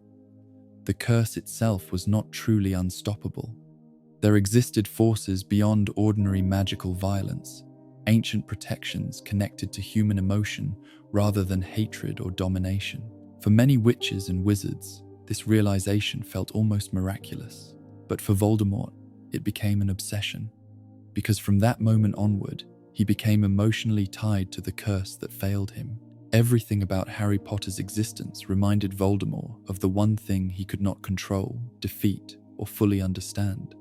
The curse itself was not truly unstoppable. There existed forces beyond ordinary magical violence, ancient protections connected to human emotion rather than hatred or domination. For many witches and wizards, this realization felt almost miraculous. But for Voldemort, it became an obsession. Because from that moment onward, he became emotionally tied to the curse that failed him. Everything about Harry Potter's existence reminded Voldemort of the one thing he could not control, defeat, or fully understand.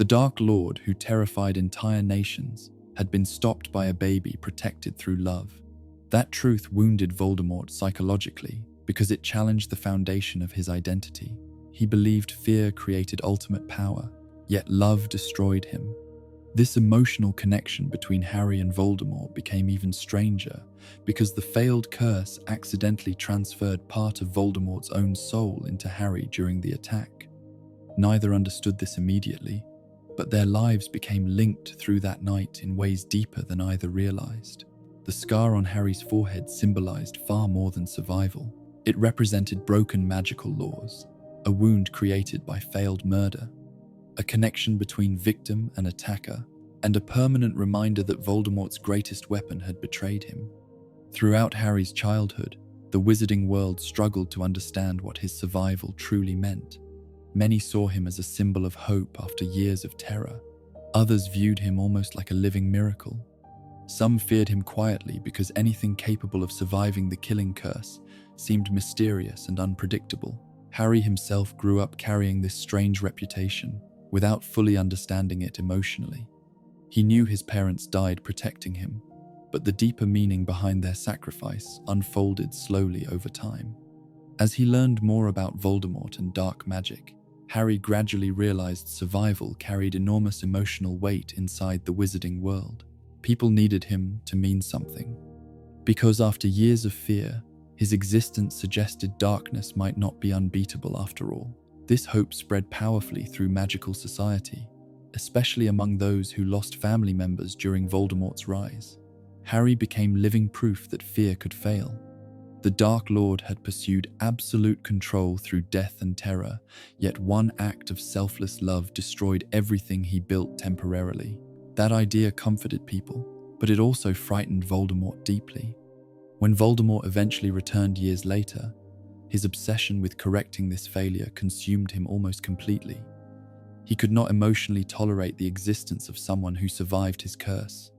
The Dark Lord, who terrified entire nations, had been stopped by a baby protected through love. That truth wounded Voldemort psychologically because it challenged the foundation of his identity. He believed fear created ultimate power, yet love destroyed him. This emotional connection between Harry and Voldemort became even stranger because the failed curse accidentally transferred part of Voldemort's own soul into Harry during the attack. Neither understood this immediately, but their lives became linked through that night in ways deeper than either realized. The scar on Harry's forehead symbolized far more than survival. It represented broken magical laws, a wound created by failed murder, a connection between victim and attacker, and a permanent reminder that Voldemort's greatest weapon had betrayed him. Throughout Harry's childhood, the wizarding world struggled to understand what his survival truly meant. Many saw him as a symbol of hope after years of terror. Others viewed him almost like a living miracle. Some feared him quietly because anything capable of surviving the killing curse seemed mysterious and unpredictable. Harry himself grew up carrying this strange reputation without fully understanding it emotionally. He knew his parents died protecting him, but the deeper meaning behind their sacrifice unfolded slowly over time. As he learned more about Voldemort and dark magic, Harry gradually realized survival carried enormous emotional weight inside the wizarding world. People needed him to mean something, because after years of fear, his existence suggested darkness might not be unbeatable after all. This hope spread powerfully through magical society, especially among those who lost family members during Voldemort's rise. Harry became living proof that fear could fail. The Dark Lord had pursued absolute control through death and terror, yet one act of selfless love destroyed everything he built temporarily. That idea comforted people, but it also frightened Voldemort deeply. When Voldemort eventually returned years later, his obsession with correcting this failure consumed him almost completely. He could not emotionally tolerate the existence of someone who survived his curse.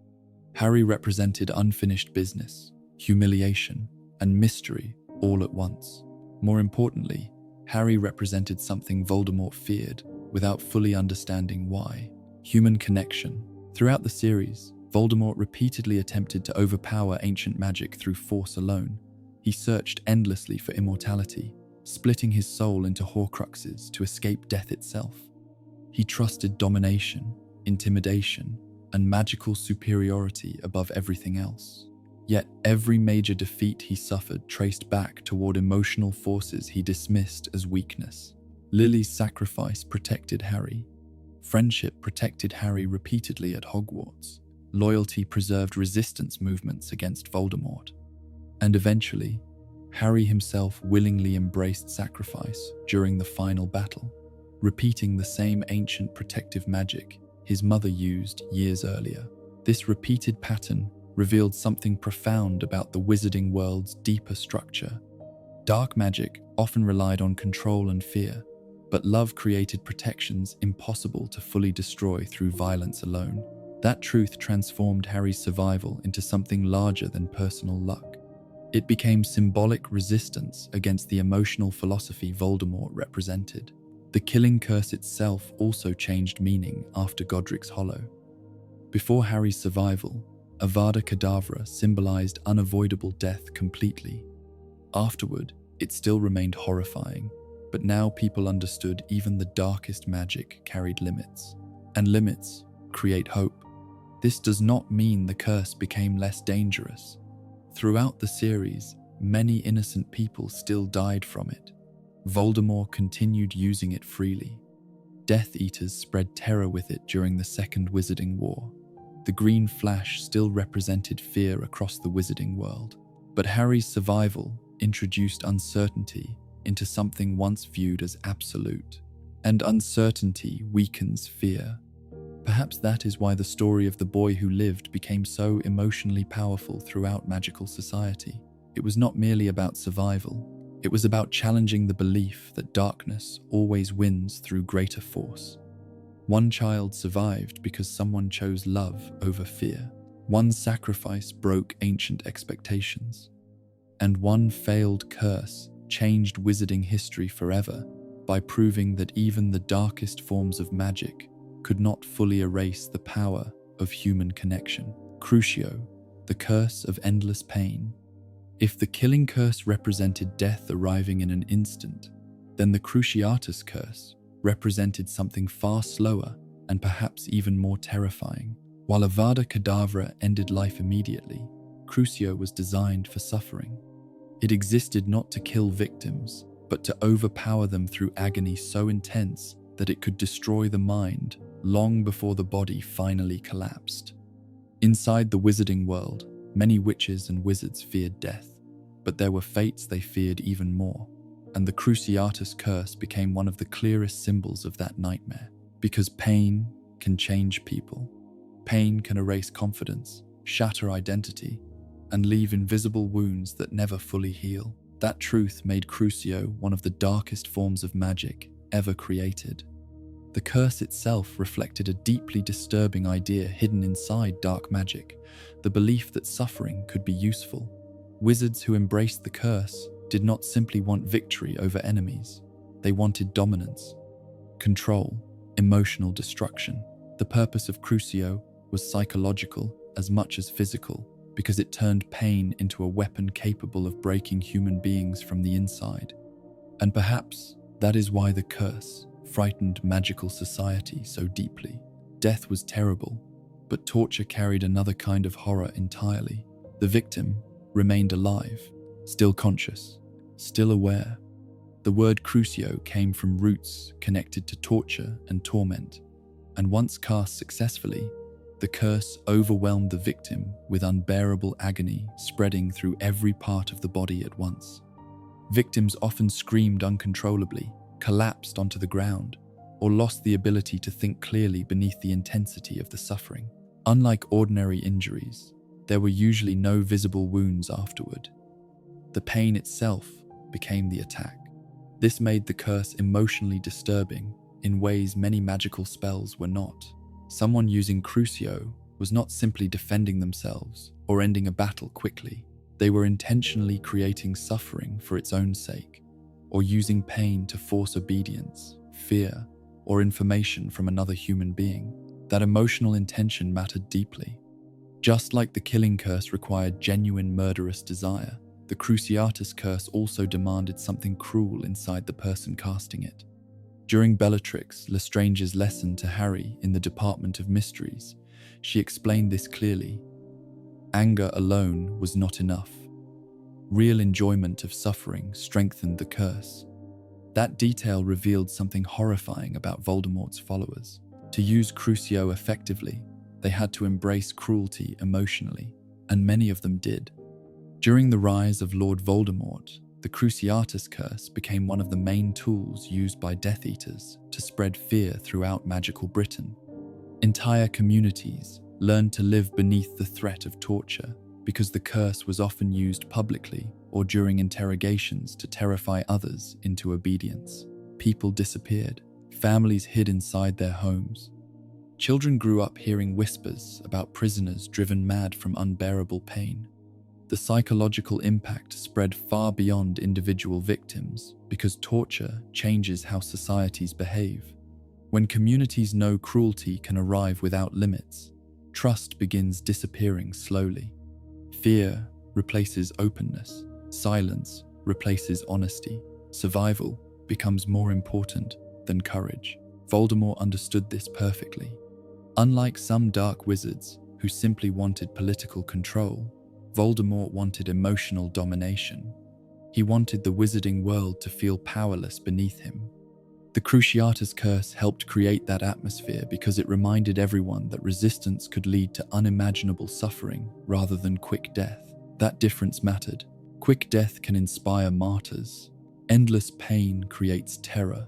Harry represented unfinished business, humiliation, and mystery all at once. More importantly, Harry represented something Voldemort feared without fully understanding why: human connection. Throughout the series, Voldemort repeatedly attempted to overpower ancient magic through force alone. He searched endlessly for immortality, splitting his soul into Horcruxes to escape death itself. He trusted domination, intimidation, and magical superiority above everything else. Yet every major defeat he suffered traced back toward emotional forces he dismissed as weakness. Lily's sacrifice protected Harry. Friendship protected Harry repeatedly at Hogwarts. Loyalty preserved resistance movements against Voldemort. And eventually, Harry himself willingly embraced sacrifice during the final battle, repeating the same ancient protective magic his mother used years earlier. This repeated pattern revealed something profound about the wizarding world's deeper structure. Dark magic often relied on control and fear, but love created protections impossible to fully destroy through violence alone. That truth transformed Harry's survival into something larger than personal luck. It became symbolic resistance against the emotional philosophy Voldemort represented. The killing curse itself also changed meaning after Godric's Hollow. Before Harry's survival, Avada Kedavra symbolized unavoidable death completely. Afterward, it still remained horrifying, but now people understood even the darkest magic carried limits. And limits create hope. This does not mean the curse became less dangerous. Throughout the series, many innocent people still died from it. Voldemort continued using it freely. Death Eaters spread terror with it during the Second Wizarding War. The green flash still represented fear across the wizarding world. But Harry's survival introduced uncertainty into something once viewed as absolute. And uncertainty weakens fear. Perhaps that is why the story of the boy who lived became so emotionally powerful throughout magical society. It was not merely about survival. It was about challenging the belief that darkness always wins through greater force. One child survived because someone chose love over fear. One sacrifice broke ancient expectations. And one failed curse changed wizarding history forever by proving that even the darkest forms of magic could not fully erase the power of human connection. Crucio, the curse of endless pain. If the killing curse represented death arriving in an instant, then the Cruciatus curse represented something far slower and perhaps even more terrifying. While Avada Kedavra ended life immediately, Crucio was designed for suffering. It existed not to kill victims, but to overpower them through agony so intense that it could destroy the mind long before the body finally collapsed. Inside the wizarding world, many witches and wizards feared death, but there were fates they feared even more, and the Cruciatus curse became one of the clearest symbols of that nightmare. Because pain can change people. Pain can erase confidence, shatter identity, and leave invisible wounds that never fully heal. That truth made Crucio one of the darkest forms of magic ever created. The curse itself reflected a deeply disturbing idea hidden inside dark magic, the belief that suffering could be useful. Wizards who embraced the curse did not simply want victory over enemies. They wanted dominance, control, emotional destruction. The purpose of Crucio was psychological as much as physical, because it turned pain into a weapon capable of breaking human beings from the inside. And perhaps that is why the curse frightened magical society so deeply. Death was terrible, but torture carried another kind of horror entirely. The victim remained alive, still conscious, still aware. The word Crucio came from roots connected to torture and torment, and once cast successfully, the curse overwhelmed the victim with unbearable agony spreading through every part of the body at once. Victims often screamed uncontrollably, collapsed onto the ground, or lost the ability to think clearly beneath the intensity of the suffering. Unlike ordinary injuries, there were usually no visible wounds afterward. The pain itself became the attack. This made the curse emotionally disturbing in ways many magical spells were not. Someone using Crucio was not simply defending themselves or ending a battle quickly. They were intentionally creating suffering for its own sake, or using pain to force obedience, fear, or information from another human being. That emotional intention mattered deeply. Just like the killing curse required genuine murderous desire, the Cruciatus curse also demanded something cruel inside the person casting it. During Bellatrix Lestrange's lesson to Harry in the Department of Mysteries, she explained this clearly. Anger alone was not enough. Real enjoyment of suffering strengthened the curse. That detail revealed something horrifying about Voldemort's followers. To use Crucio effectively, they had to embrace cruelty emotionally, and many of them did. During the rise of Lord Voldemort, the Cruciatus curse became one of the main tools used by Death Eaters to spread fear throughout magical Britain. Entire communities learned to live beneath the threat of torture because the curse was often used publicly or during interrogations to terrify others into obedience. People disappeared. Families hid inside their homes. Children grew up hearing whispers about prisoners driven mad from unbearable pain. The psychological impact spread far beyond individual victims because torture changes how societies behave. When communities know cruelty can arrive without limits, trust begins disappearing slowly. Fear replaces openness. Silence replaces honesty. Survival becomes more important than courage. Voldemort understood this perfectly. Unlike some dark wizards who simply wanted political control, Voldemort wanted emotional domination. He wanted the wizarding world to feel powerless beneath him. The Cruciatus curse helped create that atmosphere because it reminded everyone that resistance could lead to unimaginable suffering rather than quick death. That difference mattered. Quick death can inspire martyrs. Endless pain creates terror,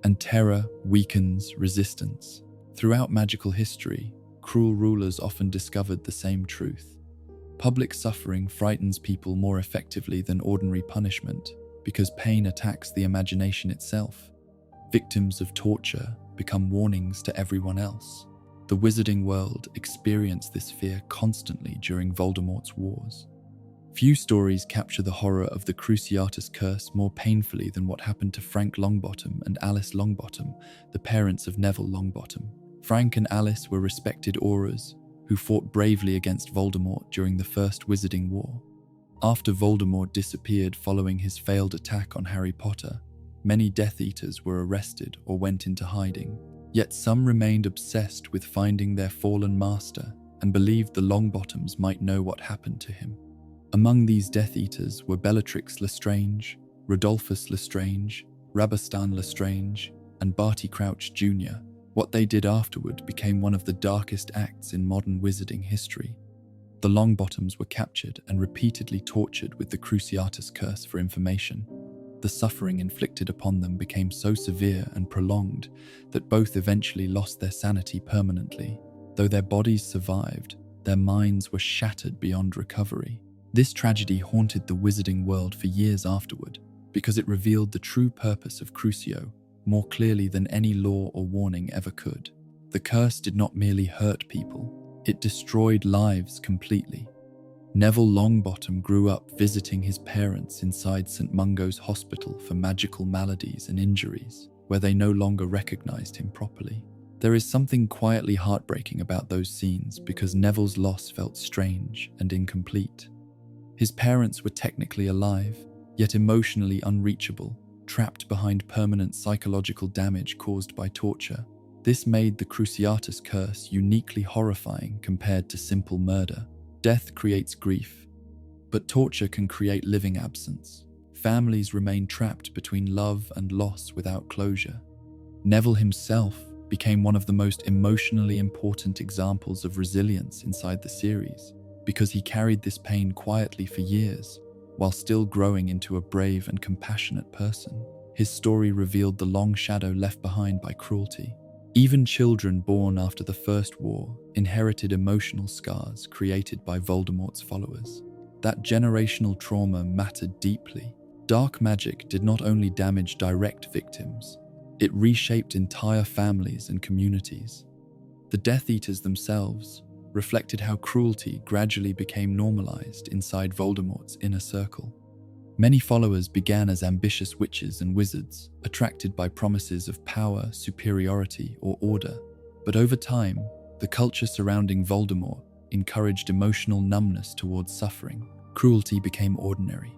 and terror weakens resistance. Throughout magical history, cruel rulers often discovered the same truth. Public suffering frightens people more effectively than ordinary punishment because pain attacks the imagination itself. Victims of torture become warnings to everyone else. The wizarding world experienced this fear constantly during Voldemort's wars. Few stories capture the horror of the Cruciatus curse more painfully than what happened to Frank Longbottom and Alice Longbottom, the parents of Neville Longbottom. Frank and Alice were respected Aurors who fought bravely against Voldemort during the First Wizarding War. After Voldemort disappeared following his failed attack on Harry Potter, many Death Eaters were arrested or went into hiding. Yet some remained obsessed with finding their fallen master and believed the Longbottoms might know what happened to him. Among these Death Eaters were Bellatrix Lestrange, Rodolphus Lestrange, Rabastan Lestrange, and Barty Crouch Jr. What they did afterward became one of the darkest acts in modern wizarding history. The Longbottoms were captured and repeatedly tortured with the Cruciatus Curse for information. The suffering inflicted upon them became so severe and prolonged that both eventually lost their sanity permanently. Though their bodies survived, their minds were shattered beyond recovery. This tragedy haunted the wizarding world for years afterward, because it revealed the true purpose of Crucio more clearly than any law or warning ever could. The curse did not merely hurt people, it destroyed lives completely. Neville Longbottom grew up visiting his parents inside St. Mungo's Hospital for magical maladies and injuries, where they no longer recognized him properly. There is something quietly heartbreaking about those scenes because Neville's loss felt strange and incomplete. His parents were technically alive, yet emotionally unreachable, trapped behind permanent psychological damage caused by torture. This made the Cruciatus Curse uniquely horrifying compared to simple murder. Death creates grief, but torture can create living absence. Families remain trapped between love and loss without closure. Neville himself became one of the most emotionally important examples of resilience inside the series, because he carried this pain quietly for years, while still growing into a brave and compassionate person. His story revealed the long shadow left behind by cruelty. Even children born after the First War inherited emotional scars created by Voldemort's followers. That generational trauma mattered deeply. Dark magic did not only damage direct victims, it reshaped entire families and communities. The Death Eaters themselves reflected how cruelty gradually became normalized inside Voldemort's inner circle. Many followers began as ambitious witches and wizards, attracted by promises of power, superiority, or order. But over time, the culture surrounding Voldemort encouraged emotional numbness towards suffering. Cruelty became ordinary.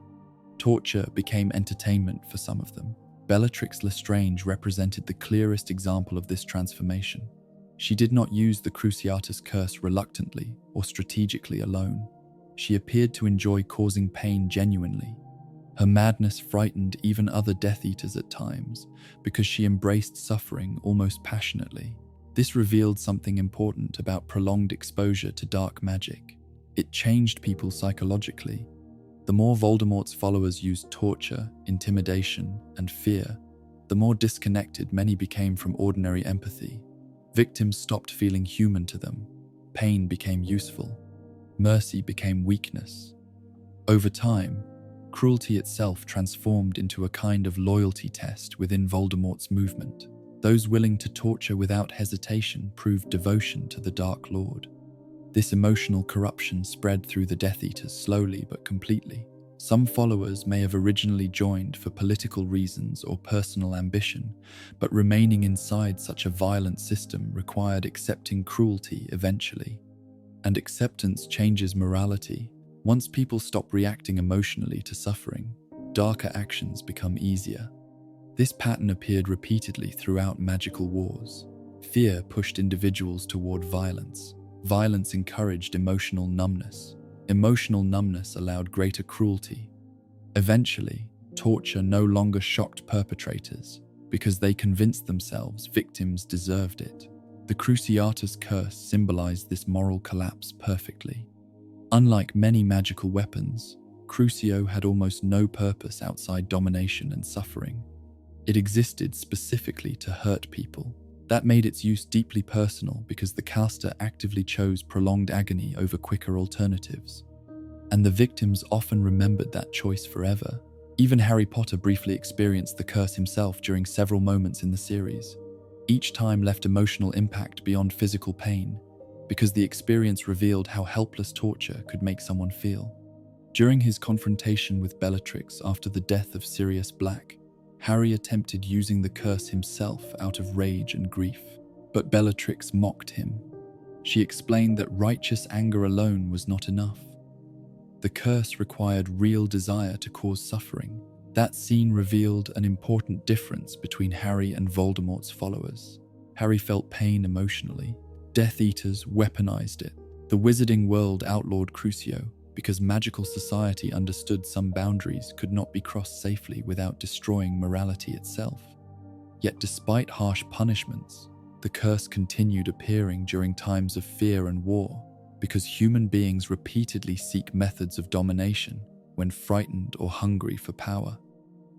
Torture became entertainment for some of them. Bellatrix Lestrange represented the clearest example of this transformation. She did not use the Cruciatus Curse reluctantly or strategically alone. She appeared to enjoy causing pain genuinely. Her madness frightened even other Death Eaters at times because she embraced suffering almost passionately. This revealed something important about prolonged exposure to dark magic. It changed people psychologically. The more Voldemort's followers used torture, intimidation, and fear, the more disconnected many became from ordinary empathy. Victims stopped feeling human to them. Pain became useful. Mercy became weakness. Over time, cruelty itself transformed into a kind of loyalty test within Voldemort's movement. Those willing to torture without hesitation proved devotion to the Dark Lord. This emotional corruption spread through the Death Eaters slowly but completely. Some followers may have originally joined for political reasons or personal ambition, but remaining inside such a violent system required accepting cruelty eventually. And acceptance changes morality. Once people stop reacting emotionally to suffering, darker actions become easier. This pattern appeared repeatedly throughout magical wars. Fear pushed individuals toward violence. Violence encouraged emotional numbness. Emotional numbness allowed greater cruelty. Eventually, torture no longer shocked perpetrators because they convinced themselves victims deserved it. The Cruciatus Curse symbolized this moral collapse perfectly. Unlike many magical weapons, Crucio had almost no purpose outside domination and suffering. It existed specifically to hurt people. That made its use deeply personal because the caster actively chose prolonged agony over quicker alternatives. And the victims often remembered that choice forever. Even Harry Potter briefly experienced the curse himself during several moments in the series. Each time left emotional impact beyond physical pain, because the experience revealed how helpless torture could make someone feel. During his confrontation with Bellatrix after the death of Sirius Black, Harry attempted using the curse himself out of rage and grief, but Bellatrix mocked him. She explained that righteous anger alone was not enough. The curse required real desire to cause suffering. That scene revealed an important difference between Harry and Voldemort's followers. Harry felt pain emotionally. Death Eaters weaponized it. The Wizarding world outlawed Crucio because magical society understood some boundaries could not be crossed safely without destroying morality itself. Yet despite harsh punishments, the curse continued appearing during times of fear and war because human beings repeatedly seek methods of domination when frightened or hungry for power.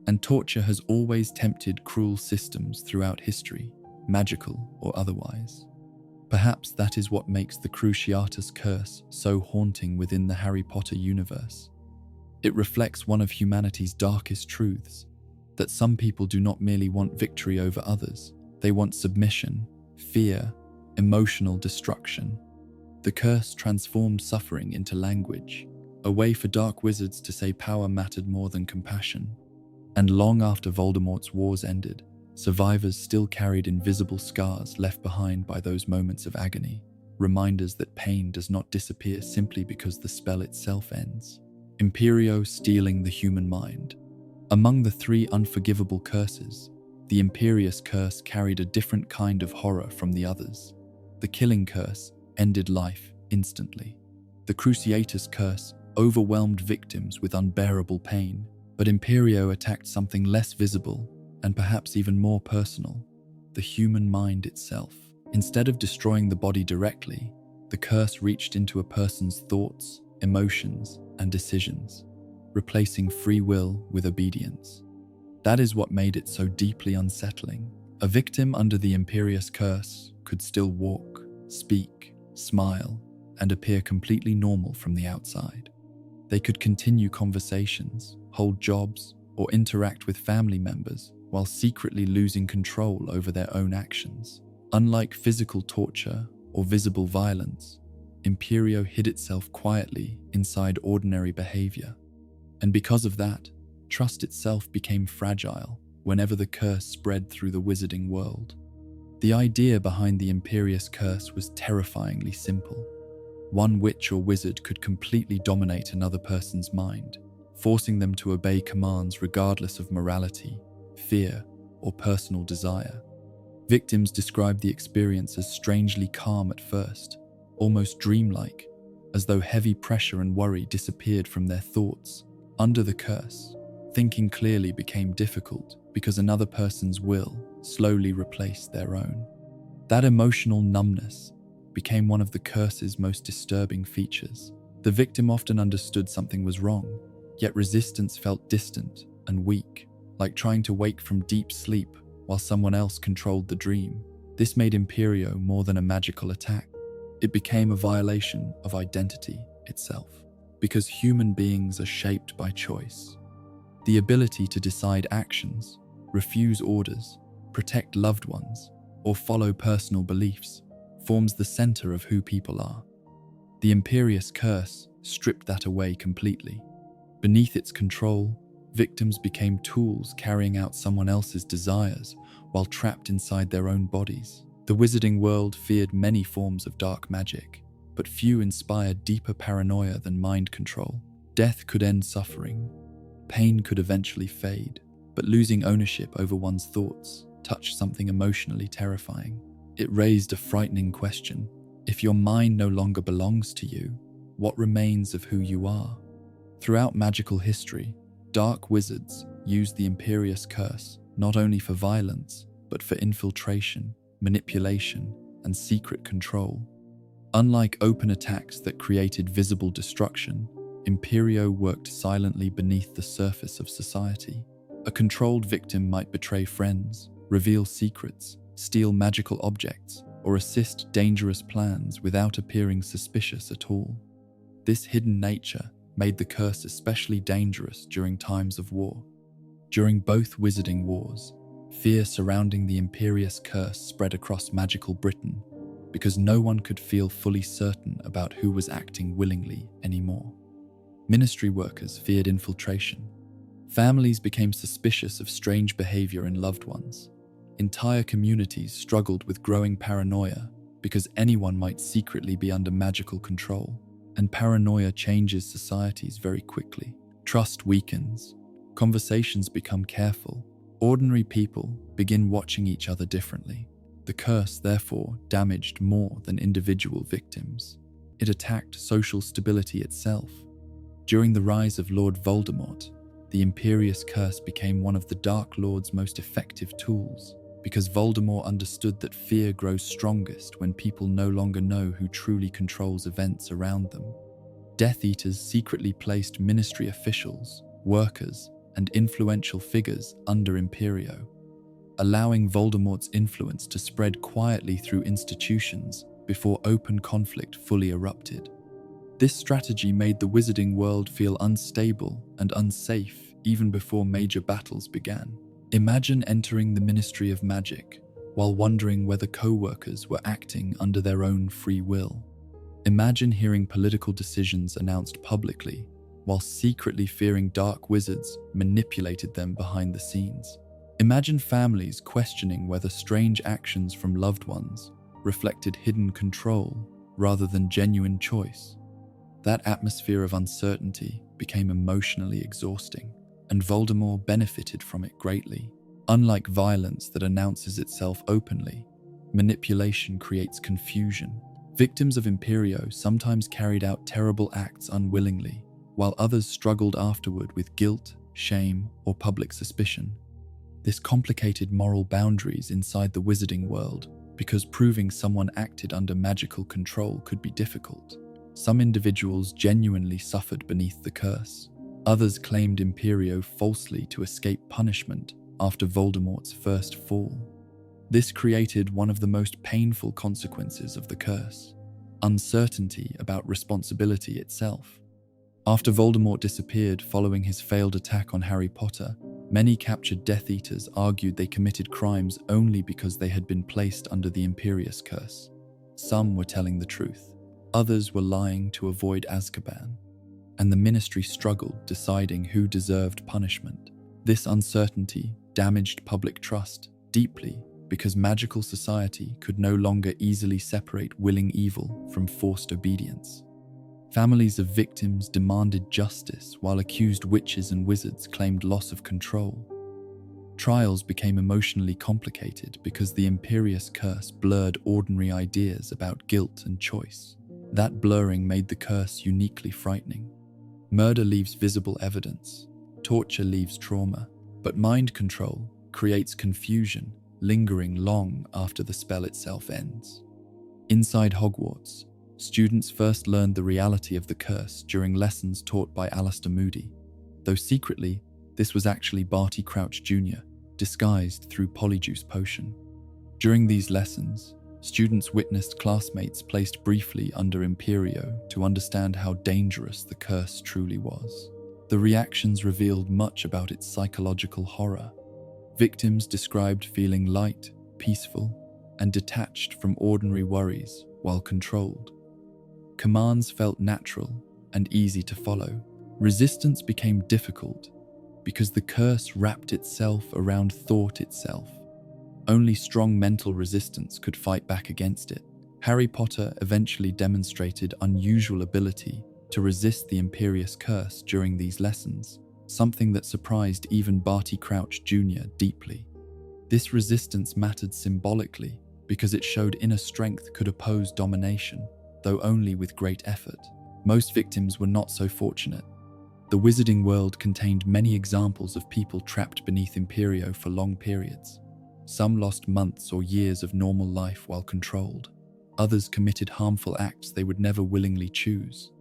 And torture has always tempted cruel systems throughout history, magical or otherwise. Perhaps that is what makes the Cruciatus Curse so haunting within the Harry Potter universe. It reflects one of humanity's darkest truths, that some people do not merely want victory over others, they want submission, fear, emotional destruction. The curse transformed suffering into language, a way for dark wizards to say power mattered more than compassion. And long after Voldemort's wars ended, survivors still carried invisible scars left behind by those moments of agony, reminders that pain does not disappear simply because the spell itself ends. Imperio stealing the human mind. Among the 3 unforgivable curses, the Imperious Curse carried a different kind of horror from the others. The Killing Curse ended life instantly. The Cruciatus Curse overwhelmed victims with unbearable pain, but Imperio attacked something less visible and perhaps even more personal, the human mind itself. Instead of destroying the body directly, the curse reached into a person's thoughts, emotions, and decisions, replacing free will with obedience. That is what made it so deeply unsettling. A victim under the Imperious Curse could still walk, speak, smile, and appear completely normal from the outside. They could continue conversations, hold jobs, or interact with family members while secretly losing control over their own actions. Unlike physical torture or visible violence, Imperio hid itself quietly inside ordinary behavior. And because of that, trust itself became fragile whenever the curse spread through the wizarding world. The idea behind the Imperious Curse was terrifyingly simple. One witch or wizard could completely dominate another person's mind, forcing them to obey commands regardless of morality, fear, or personal desire. Victims described the experience as strangely calm at first, almost dreamlike, as though heavy pressure and worry disappeared from their thoughts. Under the curse, thinking clearly became difficult because another person's will slowly replaced their own. That emotional numbness became one of the curse's most disturbing features. The victim often understood something was wrong, yet resistance felt distant and weak, like trying to wake from deep sleep while someone else controlled the dream. This made Imperio more than a magical attack. It became a violation of identity itself, because human beings are shaped by choice. The ability to decide actions, refuse orders, protect loved ones, or follow personal beliefs forms the center of who people are. The Imperious Curse stripped that away completely. Beneath its control, victims became tools carrying out someone else's desires while trapped inside their own bodies. The wizarding world feared many forms of dark magic, but few inspired deeper paranoia than mind control. Death could end suffering. Pain could eventually fade, but losing ownership over one's thoughts touched something emotionally terrifying. It raised a frightening question. If your mind no longer belongs to you, what remains of who you are? Throughout magical history, dark wizards used the Imperious Curse not only for violence, but for infiltration, manipulation, and secret control. Unlike open attacks that created visible destruction, Imperio worked silently beneath the surface of society. A controlled victim might betray friends, reveal secrets, steal magical objects, or assist dangerous plans without appearing suspicious at all. This hidden nature made the curse especially dangerous during times of war. During both wizarding wars, fear surrounding the Imperious Curse spread across magical Britain because no one could feel fully certain about who was acting willingly anymore. Ministry workers feared infiltration. Families became suspicious of strange behavior in loved ones. Entire communities struggled with growing paranoia because anyone might secretly be under magical control. and paranoia changes societies very quickly. Trust weakens, conversations become careful, ordinary people begin watching each other differently. The curse, therefore, damaged more than individual victims. It attacked social stability itself. During the rise of Lord Voldemort, the Imperious Curse became one of the Dark Lord's most effective tools, because Voldemort understood that fear grows strongest when people no longer know who truly controls events around them. Death Eaters secretly placed ministry officials, workers, and influential figures under Imperio, allowing Voldemort's influence to spread quietly through institutions before open conflict fully erupted. This strategy made the wizarding world feel unstable and unsafe even before major battles began. Imagine entering the Ministry of Magic while wondering whether co-workers were acting under their own free will. Imagine hearing political decisions announced publicly while secretly fearing dark wizards manipulated them behind the scenes. Imagine families questioning whether strange actions from loved ones reflected hidden control rather than genuine choice. That atmosphere of uncertainty became emotionally exhausting, and Voldemort benefited from it greatly. Unlike violence that announces itself openly, manipulation creates confusion. Victims of Imperio sometimes carried out terrible acts unwillingly, while others struggled afterward with guilt, shame, or public suspicion. This complicated moral boundaries inside the wizarding world because proving someone acted under magical control could be difficult. Some individuals genuinely suffered beneath the curse. Others claimed Imperio falsely to escape punishment after Voldemort's first fall. This created one of the most painful consequences of the curse: uncertainty about responsibility itself. After Voldemort disappeared following his failed attack on Harry Potter, many captured Death Eaters argued they committed crimes only because they had been placed under the Imperious Curse. Some were telling the truth, others were lying to avoid Azkaban, and the Ministry struggled deciding who deserved punishment. This uncertainty damaged public trust deeply because magical society could no longer easily separate willing evil from forced obedience. Families of victims demanded justice while accused witches and wizards claimed loss of control. Trials became emotionally complicated because the Imperious Curse blurred ordinary ideas about guilt and choice. That blurring made the curse uniquely frightening. Murder leaves visible evidence, torture leaves trauma, but mind control creates confusion, lingering long after the spell itself ends. Inside Hogwarts, students first learned the reality of the curse during lessons taught by Alistair Moody, though secretly, this was actually Barty Crouch Jr., disguised through Polyjuice Potion. During these lessons, students witnessed classmates placed briefly under Imperio to understand how dangerous the curse truly was. The reactions revealed much about its psychological horror. Victims described feeling light, peaceful, and detached from ordinary worries while controlled. Commands felt natural and easy to follow. Resistance became difficult because the curse wrapped itself around thought itself. Only strong mental resistance could fight back against it. Harry Potter eventually demonstrated unusual ability to resist the Imperious Curse during these lessons, something that surprised even Barty Crouch Jr. deeply. This resistance mattered symbolically because it showed inner strength could oppose domination, though only with great effort. Most victims were not so fortunate. The wizarding world contained many examples of people trapped beneath Imperio for long periods. Some lost months or years of normal life while controlled. Others committed harmful acts they would never willingly choose.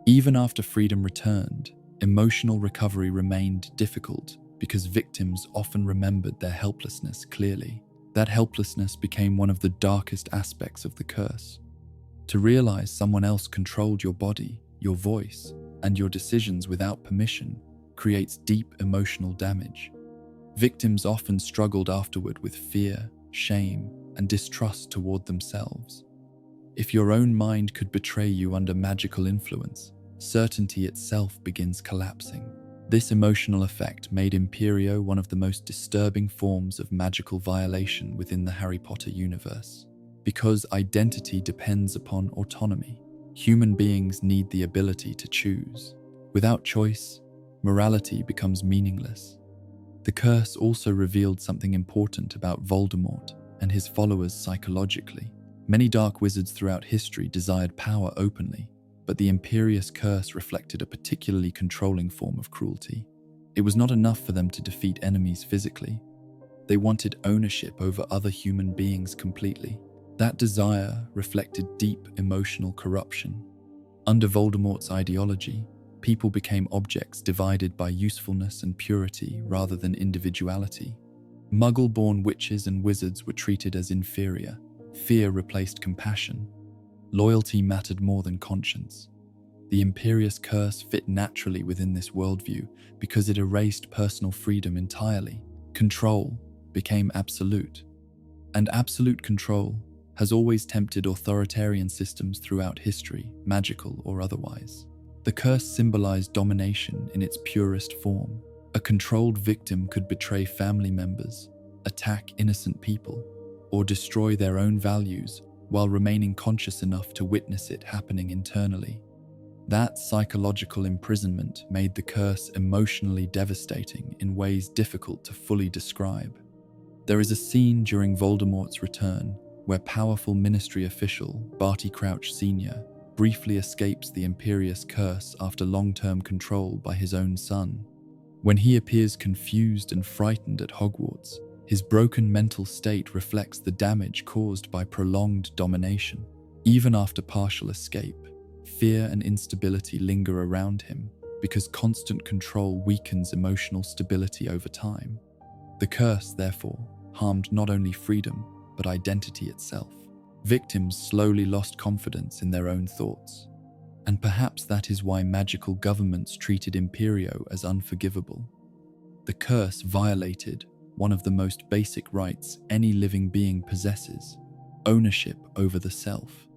Even after freedom returned, emotional recovery remained difficult because victims often remembered their helplessness clearly. That helplessness became one of the darkest aspects of the curse. To realize someone else controlled your body, your voice, and your decisions without permission creates deep emotional damage. Victims often struggled afterward with fear, shame, and distrust toward themselves. If your own mind could betray you under magical influence, certainty itself begins collapsing. This emotional effect made Imperio one of the most disturbing forms of magical violation within the Harry Potter universe. Because identity depends upon autonomy, Human beings need the ability to choose. Without choice, morality becomes meaningless. The curse also revealed something important about Voldemort and his followers psychologically. Many dark wizards throughout history desired power openly, but the Imperious Curse reflected a particularly controlling form of cruelty. It was not enough for them to defeat enemies physically. They wanted ownership over other human beings completely. That desire reflected deep emotional corruption. Under Voldemort's ideology, people became objects divided by usefulness and purity rather than individuality. Muggle-born witches and wizards were treated as inferior. Fear replaced compassion. Loyalty mattered more than conscience. The Imperious Curse fit naturally within this worldview because it erased personal freedom entirely. Control became absolute. And absolute control has always tempted authoritarian systems throughout history, magical or otherwise. The curse symbolized domination in its purest form. A controlled victim could betray family members, attack innocent people, or destroy their own values while remaining conscious enough to witness it happening internally. That psychological imprisonment made the curse emotionally devastating in ways difficult to fully describe. There is a scene during Voldemort's return where powerful ministry official Barty Crouch Sr. briefly escapes the Imperious Curse after long-term control by his own son. When he appears confused and frightened at Hogwarts, his broken mental state reflects the damage caused by prolonged domination. Even after partial escape, fear and instability linger around him because constant control weakens emotional stability over time. The curse, therefore, harmed not only freedom, but identity itself. Victims slowly lost confidence in their own thoughts. And perhaps that is why magical governments treated Imperio as unforgivable. The curse violated one of the most basic rights any living being possesses: ownership over the self.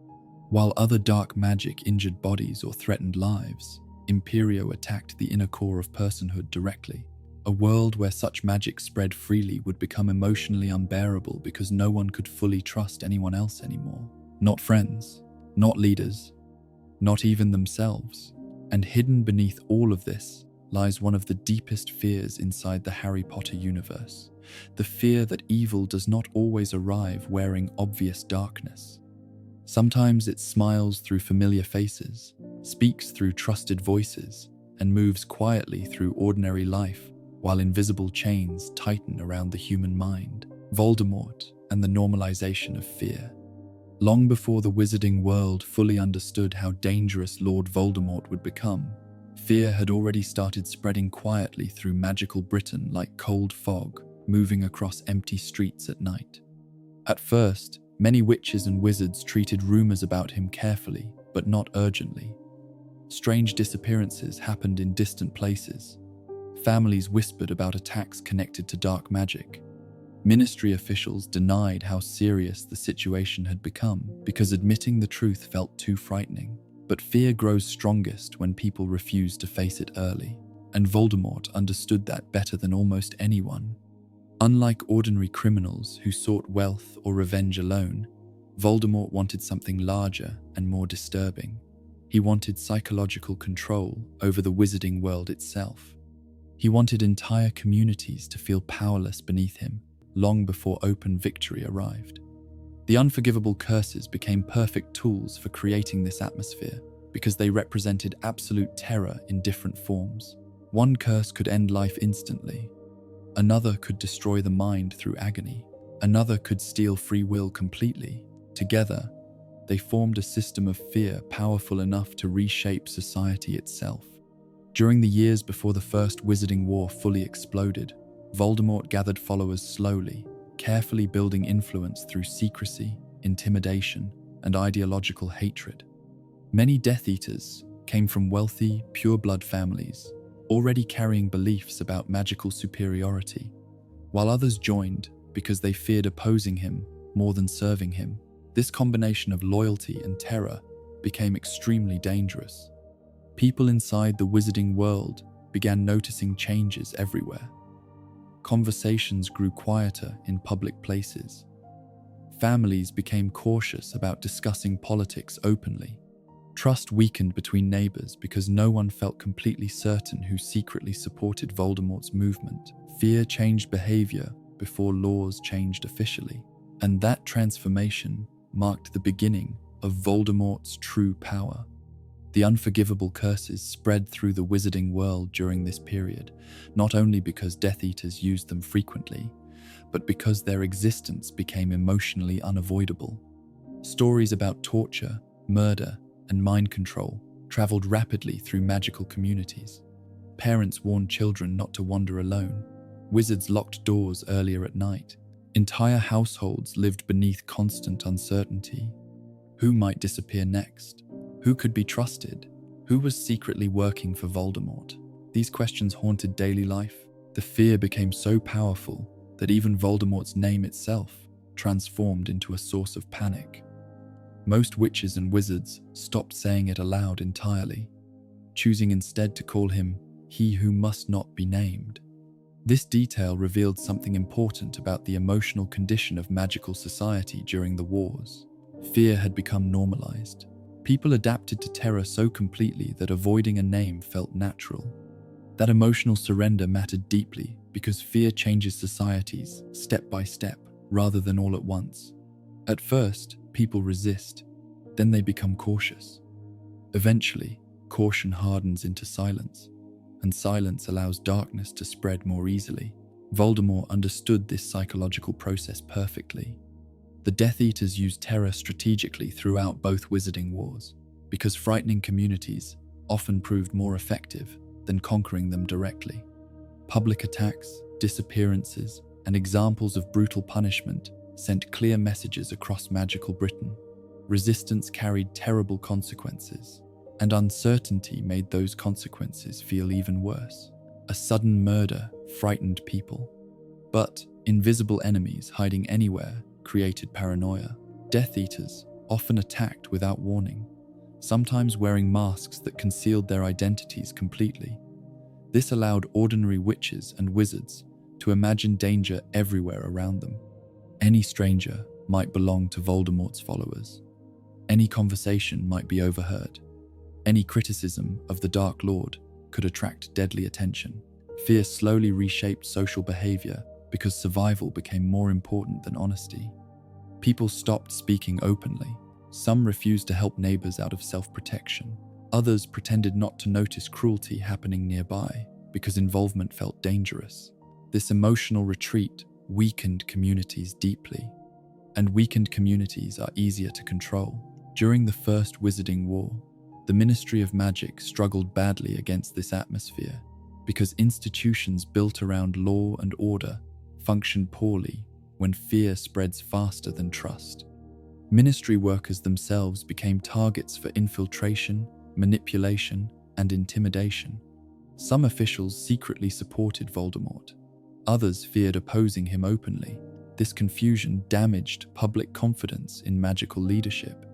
While other dark magic injured bodies or threatened lives, Imperio attacked the inner core of personhood directly. A world where such magic spread freely would become emotionally unbearable because no one could fully trust anyone else anymore. Not friends, not leaders, not even themselves. And hidden beneath all of this lies one of the deepest fears inside the Harry Potter universe: the fear that evil does not always arrive wearing obvious darkness. Sometimes it smiles through familiar faces, speaks through trusted voices, and moves quietly through ordinary life while invisible chains tighten around the human mind. Voldemort and the normalization of fear. Long before the wizarding world fully understood how dangerous Lord Voldemort would become, fear had already started spreading quietly through magical Britain like cold fog, moving across empty streets at night. At first, many witches and wizards treated rumors about him carefully, but not urgently. Strange disappearances happened in distant places. Families whispered about attacks connected to dark magic. Ministry officials denied how serious the situation had become because admitting the truth felt too frightening. But fear grows strongest when people refuse to face it early, and Voldemort understood that better than almost anyone. Unlike ordinary criminals who sought wealth or revenge alone, Voldemort wanted something larger and more disturbing. He wanted psychological control over the wizarding world itself. He wanted entire communities to feel powerless beneath him, long before open victory arrived. The unforgivable curses became perfect tools for creating this atmosphere because they represented absolute terror in different forms. One curse could end life instantly. Another could destroy the mind through agony. Another could steal free will completely. Together, they formed a system of fear powerful enough to reshape society itself. During the years before the First Wizarding War fully exploded, Voldemort gathered followers slowly, carefully building influence through secrecy, intimidation, and ideological hatred. Many Death Eaters came from wealthy, pure-blood families, already carrying beliefs about magical superiority, while others joined because they feared opposing him more than serving him. This combination of loyalty and terror became extremely dangerous. People inside the wizarding world began noticing changes everywhere. Conversations grew quieter in public places. Families became cautious about discussing politics openly. Trust weakened between neighbors because no one felt completely certain who secretly supported Voldemort's movement. Fear changed behavior before laws changed officially. And that transformation marked the beginning of Voldemort's true power. The unforgivable curses spread through the wizarding world during this period, not only because Death Eaters used them frequently, but because their existence became emotionally unavoidable. Stories about torture, murder, and mind control traveled rapidly through magical communities. Parents warned children not to wander alone. Wizards locked doors earlier at night. Entire households lived beneath constant uncertainty. Who might disappear next? Who could be trusted? Who was secretly working for Voldemort? These questions haunted daily life. The fear became so powerful that even Voldemort's name itself transformed into a source of panic. Most witches and wizards stopped saying it aloud entirely, choosing instead to call him "he who must not be named." This detail revealed something important about the emotional condition of magical society during the wars. Fear had become normalized. People adapted to terror so completely that avoiding a name felt natural. That emotional surrender mattered deeply because fear changes societies step by step rather than all at once. At first, people resist, then they become cautious. Eventually, caution hardens into silence, and silence allows darkness to spread more easily. Voldemort understood this psychological process perfectly. The Death Eaters used terror strategically throughout both wizarding wars, because frightening communities often proved more effective than conquering them directly. Public attacks, disappearances, and examples of brutal punishment sent clear messages across magical Britain. Resistance carried terrible consequences, and uncertainty made those consequences feel even worse. A sudden murder frightened people, but invisible enemies hiding anywhere created paranoia. Death Eaters often attacked without warning, sometimes wearing masks that concealed their identities completely. This allowed ordinary witches and wizards to imagine danger everywhere around them. Any stranger might belong to Voldemort's followers. Any conversation might be overheard. Any criticism of the Dark Lord could attract deadly attention. Fear slowly reshaped social behavior because survival became more important than honesty. People stopped speaking openly. Some refused to help neighbors out of self-protection. Others pretended not to notice cruelty happening nearby because involvement felt dangerous. This emotional retreat weakened communities deeply, and weakened communities are easier to control. During the First Wizarding War, the Ministry of Magic struggled badly against this atmosphere because institutions built around law and order function poorly when fear spreads faster than trust. Ministry workers themselves became targets for infiltration, manipulation, and intimidation. Some officials secretly supported Voldemort. Others feared opposing him openly. This confusion damaged public confidence in magical leadership.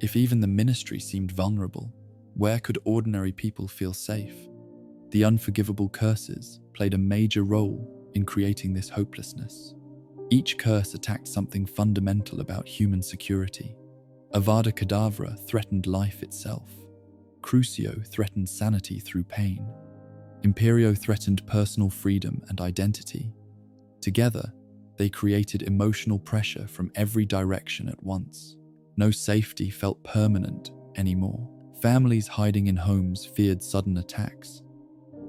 If even the ministry seemed vulnerable, where could ordinary people feel safe? The unforgivable curses played a major role in creating this hopelessness. Each curse attacked something fundamental about human security. Avada Kedavra threatened life itself. Crucio threatened sanity through pain. Imperio threatened personal freedom and identity. Together, they created emotional pressure from every direction at once. No safety felt permanent anymore. Families hiding in homes feared sudden attacks.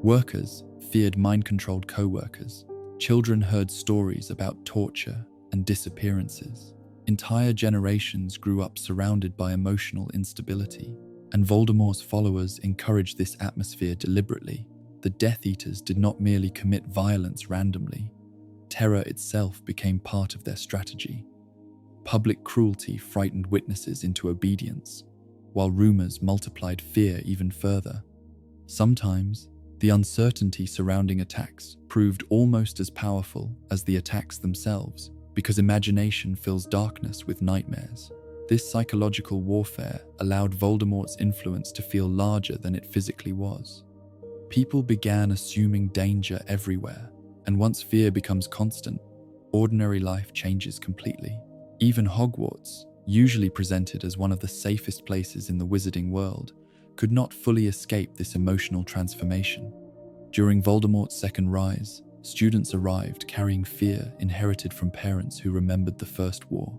Workers feared mind-controlled co-workers. Children heard stories about torture and disappearances. Entire generations grew up surrounded by emotional instability, and Voldemort's followers encouraged this atmosphere deliberately. The Death Eaters did not merely commit violence randomly. Terror itself became part of their strategy. Public cruelty frightened witnesses into obedience, while rumors multiplied fear even further. Sometimes, the uncertainty surrounding attacks proved almost as powerful as the attacks themselves, because imagination fills darkness with nightmares. This psychological warfare allowed Voldemort's influence to feel larger than it physically was. People began assuming danger everywhere, and once fear becomes constant, ordinary life changes completely. Even Hogwarts, usually presented as one of the safest places in the wizarding world, could not fully escape this emotional transformation. During Voldemort's second rise, students arrived carrying fear inherited from parents who remembered the First War.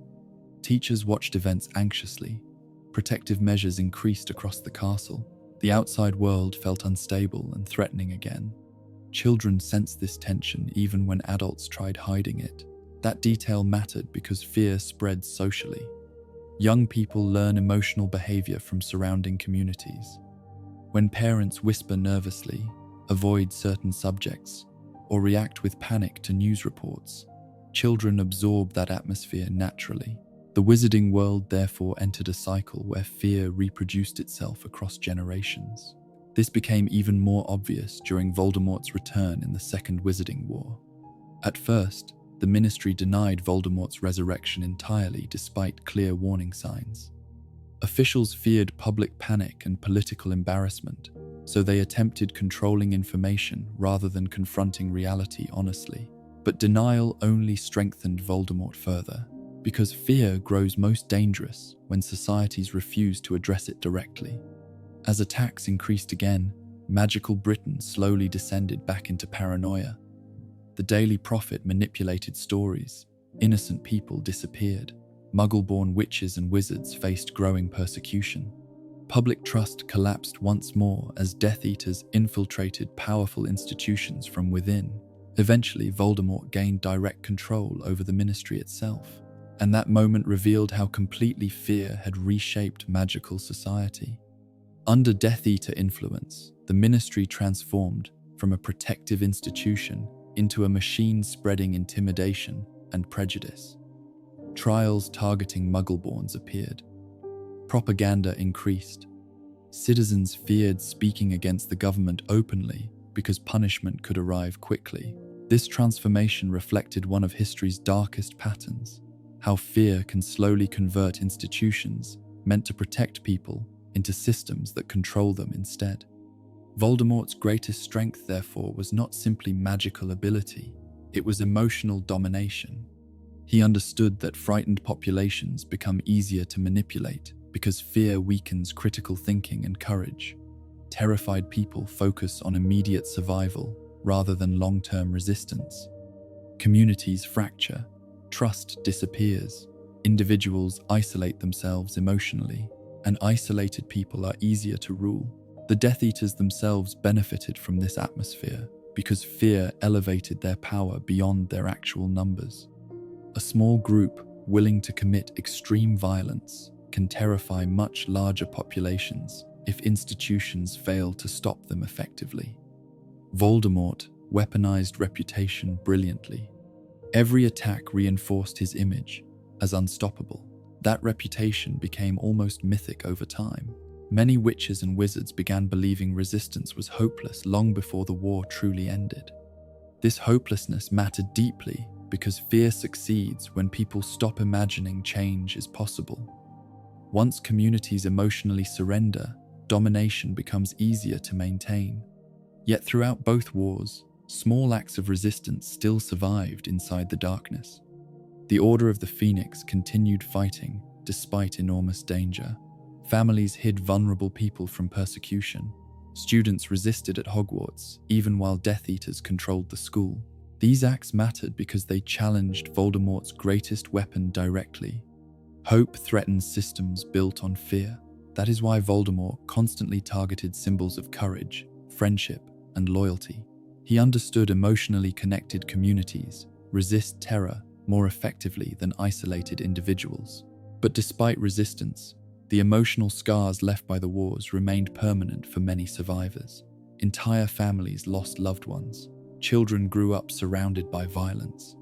Teachers watched events anxiously. Protective measures increased across the castle. The outside world felt unstable and threatening again. Children sensed this tension even when adults tried hiding it. That detail mattered because fear spread socially. Young people learn emotional behavior from surrounding communities. When parents whisper nervously, avoid certain subjects, or react with panic to news reports, children absorb that atmosphere naturally. The wizarding world therefore entered a cycle where fear reproduced itself across generations. This became even more obvious during Voldemort's return in the Second Wizarding War. At first, the Ministry denied Voldemort's resurrection entirely despite clear warning signs. Officials feared public panic and political embarrassment, so they attempted controlling information rather than confronting reality honestly. But denial only strengthened Voldemort further, because fear grows most dangerous when societies refuse to address it directly. As attacks increased again, magical Britain slowly descended back into paranoia. The Daily Prophet manipulated stories, innocent people disappeared, Muggle-born witches and wizards faced growing persecution. Public trust collapsed once more as Death Eaters infiltrated powerful institutions from within. Eventually, Voldemort gained direct control over the Ministry itself, and that moment revealed how completely fear had reshaped magical society. Under Death Eater influence, the Ministry transformed from a protective institution into a machine spreading intimidation and prejudice. Trials targeting Muggle-borns appeared. Propaganda increased. Citizens feared speaking against the government openly because punishment could arrive quickly. This transformation reflected one of history's darkest patterns: how fear can slowly convert institutions meant to protect people into systems that control them instead. Voldemort's greatest strength, therefore, was not simply magical ability, it was emotional domination. He understood that frightened populations become easier to manipulate because fear weakens critical thinking and courage. Terrified people focus on immediate survival rather than long-term resistance. Communities fracture, trust disappears, individuals isolate themselves emotionally, and isolated people are easier to rule. The Death Eaters themselves benefited from this atmosphere because fear elevated their power beyond their actual numbers. A small group willing to commit extreme violence can terrify much larger populations if institutions fail to stop them effectively. Voldemort weaponized reputation brilliantly. Every attack reinforced his image as unstoppable. That reputation became almost mythic over time. Many witches and wizards began believing resistance was hopeless long before the war truly ended. This hopelessness mattered deeply because fear succeeds when people stop imagining change is possible. Once communities emotionally surrender, domination becomes easier to maintain. Yet throughout both wars, small acts of resistance still survived inside the darkness. The Order of the Phoenix continued fighting despite enormous danger. Families hid vulnerable people from persecution. Students resisted at Hogwarts, even while Death Eaters controlled the school. These acts mattered because they challenged Voldemort's greatest weapon directly. Hope threatens systems built on fear. That is why Voldemort constantly targeted symbols of courage, friendship, and loyalty. He understood emotionally connected communities resist terror more effectively than isolated individuals. But despite resistance, the emotional scars left by the wars remained permanent for many survivors. Entire families lost loved ones. Children grew up surrounded by violence.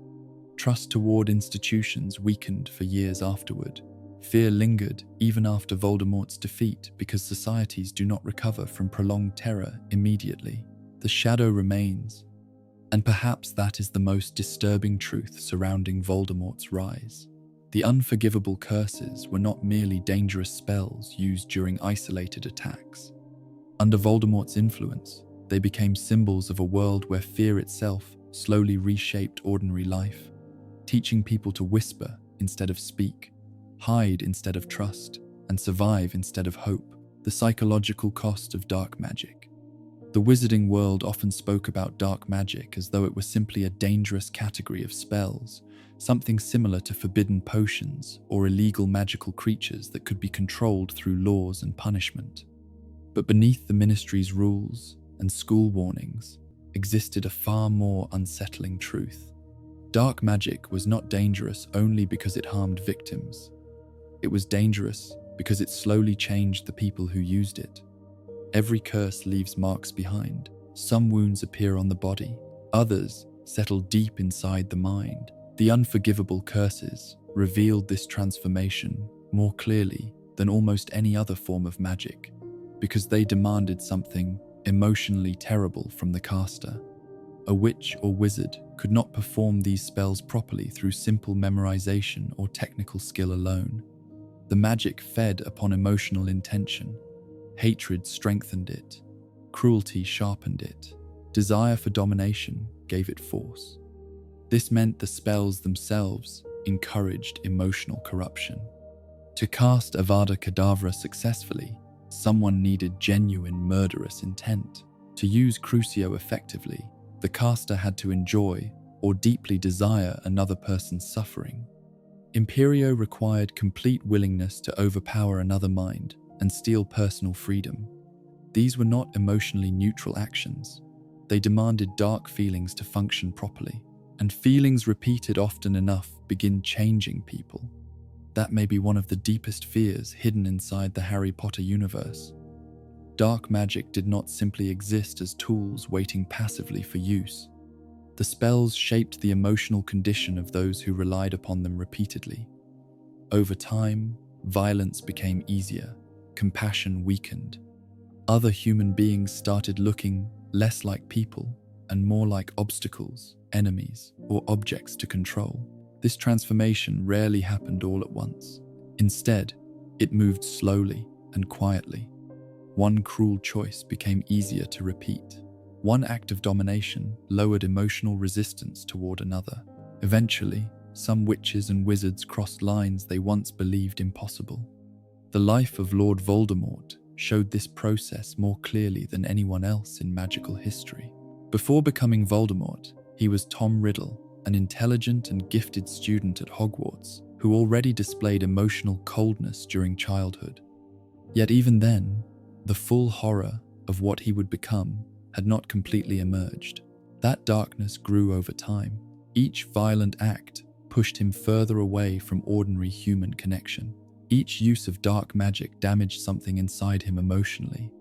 Trust toward institutions weakened for years afterward. Fear lingered even after Voldemort's defeat because societies do not recover from prolonged terror immediately. The shadow remains, and perhaps that is the most disturbing truth surrounding Voldemort's rise. The unforgivable curses were not merely dangerous spells used during isolated attacks. Under Voldemort's influence, they became symbols of a world where fear itself slowly reshaped ordinary life, teaching people to whisper instead of speak, hide instead of trust, and survive instead of hope. The psychological cost of dark magic. The wizarding world often spoke about dark magic as though it were simply a dangerous category of spells, something similar to forbidden potions or illegal magical creatures that could be controlled through laws and punishment. But beneath the ministry's rules and school warnings existed a far more unsettling truth. Dark magic was not dangerous only because it harmed victims. It was dangerous because it slowly changed the people who used it. Every curse leaves marks behind. Some wounds appear on the body, others settle deep inside the mind. The unforgivable curses revealed this transformation more clearly than almost any other form of magic, because they demanded something emotionally terrible from the caster. A witch or wizard could not perform these spells properly through simple memorization or technical skill alone. The magic fed upon emotional intention. Hatred strengthened it. Cruelty sharpened it. Desire for domination gave it force. This meant the spells themselves encouraged emotional corruption. To cast Avada Kedavra successfully, someone needed genuine murderous intent. To use Crucio effectively, the caster had to enjoy or deeply desire another person's suffering. Imperio required complete willingness to overpower another mind and steal personal freedom. These were not emotionally neutral actions. They demanded dark feelings to function properly, and feelings repeated often enough begin changing people. That may be one of the deepest fears hidden inside the Harry Potter universe. Dark magic did not simply exist as tools waiting passively for use. The spells shaped the emotional condition of those who relied upon them repeatedly. Over time, violence became easier, compassion weakened. Other human beings started looking less like people and more like obstacles, enemies, or objects to control. This transformation rarely happened all at once. Instead, it moved slowly and quietly. One cruel choice became easier to repeat. One act of domination lowered emotional resistance toward another. Eventually, some witches and wizards crossed lines they once believed impossible. The life of Lord Voldemort showed this process more clearly than anyone else in magical history. Before becoming Voldemort, he was Tom Riddle, an intelligent and gifted student at Hogwarts who already displayed emotional coldness during childhood. Yet even then, the full horror of what he would become had not completely emerged. That darkness grew over time. Each violent act pushed him further away from ordinary human connection. Each use of dark magic damaged something inside him emotionally.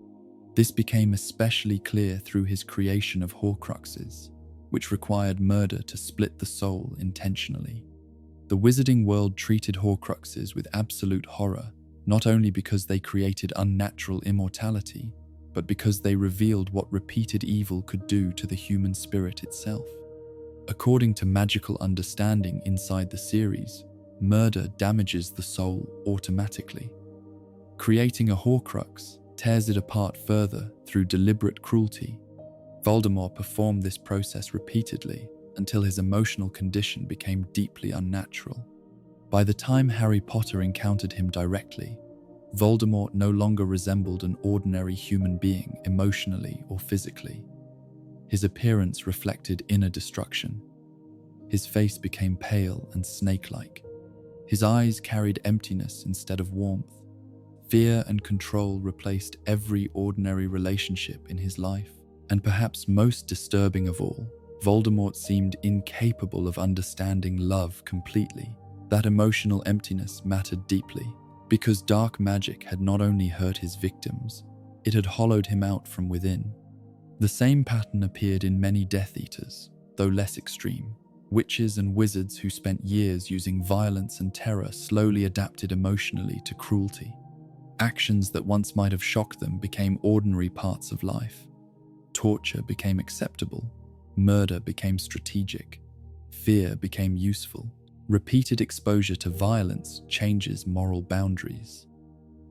This became especially clear through his creation of Horcruxes, which required murder to split the soul intentionally. The wizarding world treated Horcruxes with absolute horror, not only because they created unnatural immortality, but because they revealed what repeated evil could do to the human spirit itself. According to magical understanding inside the series, murder damages the soul automatically. Creating a Horcrux tears it apart further through deliberate cruelty. Voldemort performed this process repeatedly until his emotional condition became deeply unnatural. By the time Harry Potter encountered him directly, Voldemort no longer resembled an ordinary human being emotionally or physically. His appearance reflected inner destruction. His face became pale and snake-like. His eyes carried emptiness instead of warmth. Fear and control replaced every ordinary relationship in his life. And perhaps most disturbing of all, Voldemort seemed incapable of understanding love completely. That emotional emptiness mattered deeply, because dark magic had not only hurt his victims, it had hollowed him out from within. The same pattern appeared in many Death Eaters, though less extreme. Witches and wizards who spent years using violence and terror slowly adapted emotionally to cruelty. Actions that once might have shocked them became ordinary parts of life. Torture became acceptable. Murder became strategic. Fear became useful. Repeated exposure to violence changes moral boundaries.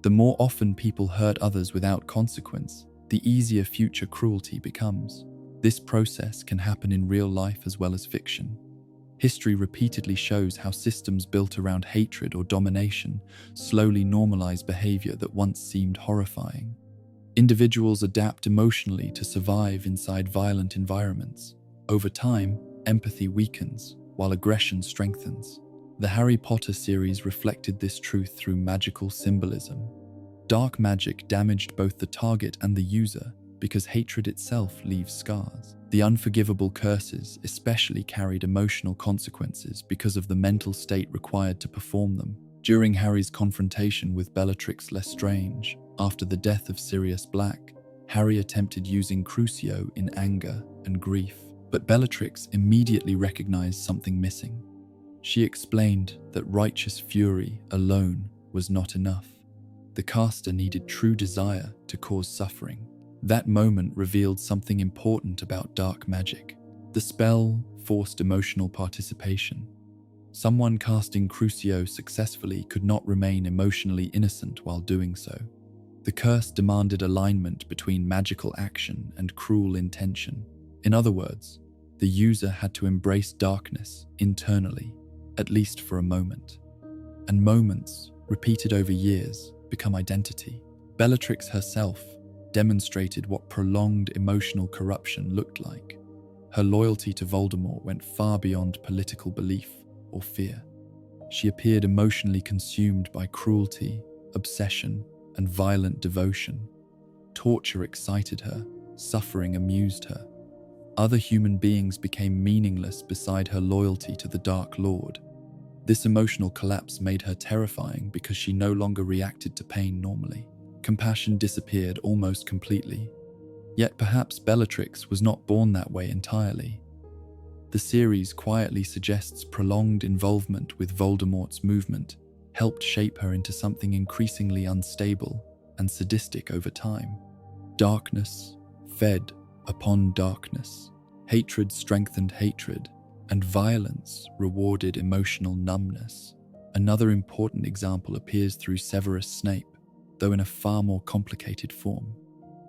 The more often people hurt others without consequence, the easier future cruelty becomes. This process can happen in real life as well as fiction. History repeatedly shows how systems built around hatred or domination slowly normalize behavior that once seemed horrifying. Individuals adapt emotionally to survive inside violent environments. Over time, empathy weakens, while aggression strengthens. The Harry Potter series reflected this truth through magical symbolism. Dark magic damaged both the target and the user because hatred itself leaves scars. The unforgivable curses especially carried emotional consequences because of the mental state required to perform them. During Harry's confrontation with Bellatrix Lestrange, after the death of Sirius Black, Harry attempted using Crucio in anger and grief, but Bellatrix immediately recognized something missing. She explained that righteous fury alone was not enough. The caster needed true desire to cause suffering. That moment revealed something important about dark magic. The spell forced emotional participation. Someone casting Crucio successfully could not remain emotionally innocent while doing so. The curse demanded alignment between magical action and cruel intention. In other words, the user had to embrace darkness internally, at least for a moment. And moments, repeated over years, become identity. Bellatrix herself demonstrated what prolonged emotional corruption looked like. Her loyalty to Voldemort went far beyond political belief or fear. She appeared emotionally consumed by cruelty, obsession, and violent devotion. Torture excited her, suffering amused her. Other human beings became meaningless beside her loyalty to the Dark Lord. This emotional collapse made her terrifying because she no longer reacted to pain normally. Compassion disappeared almost completely. Yet perhaps Bellatrix was not born that way entirely. The series quietly suggests prolonged involvement with Voldemort's movement helped shape her into something increasingly unstable and sadistic over time. Darkness fed upon darkness. Hatred strengthened hatred, and violence rewarded emotional numbness. Another important example appears through Severus Snape, though in a far more complicated form.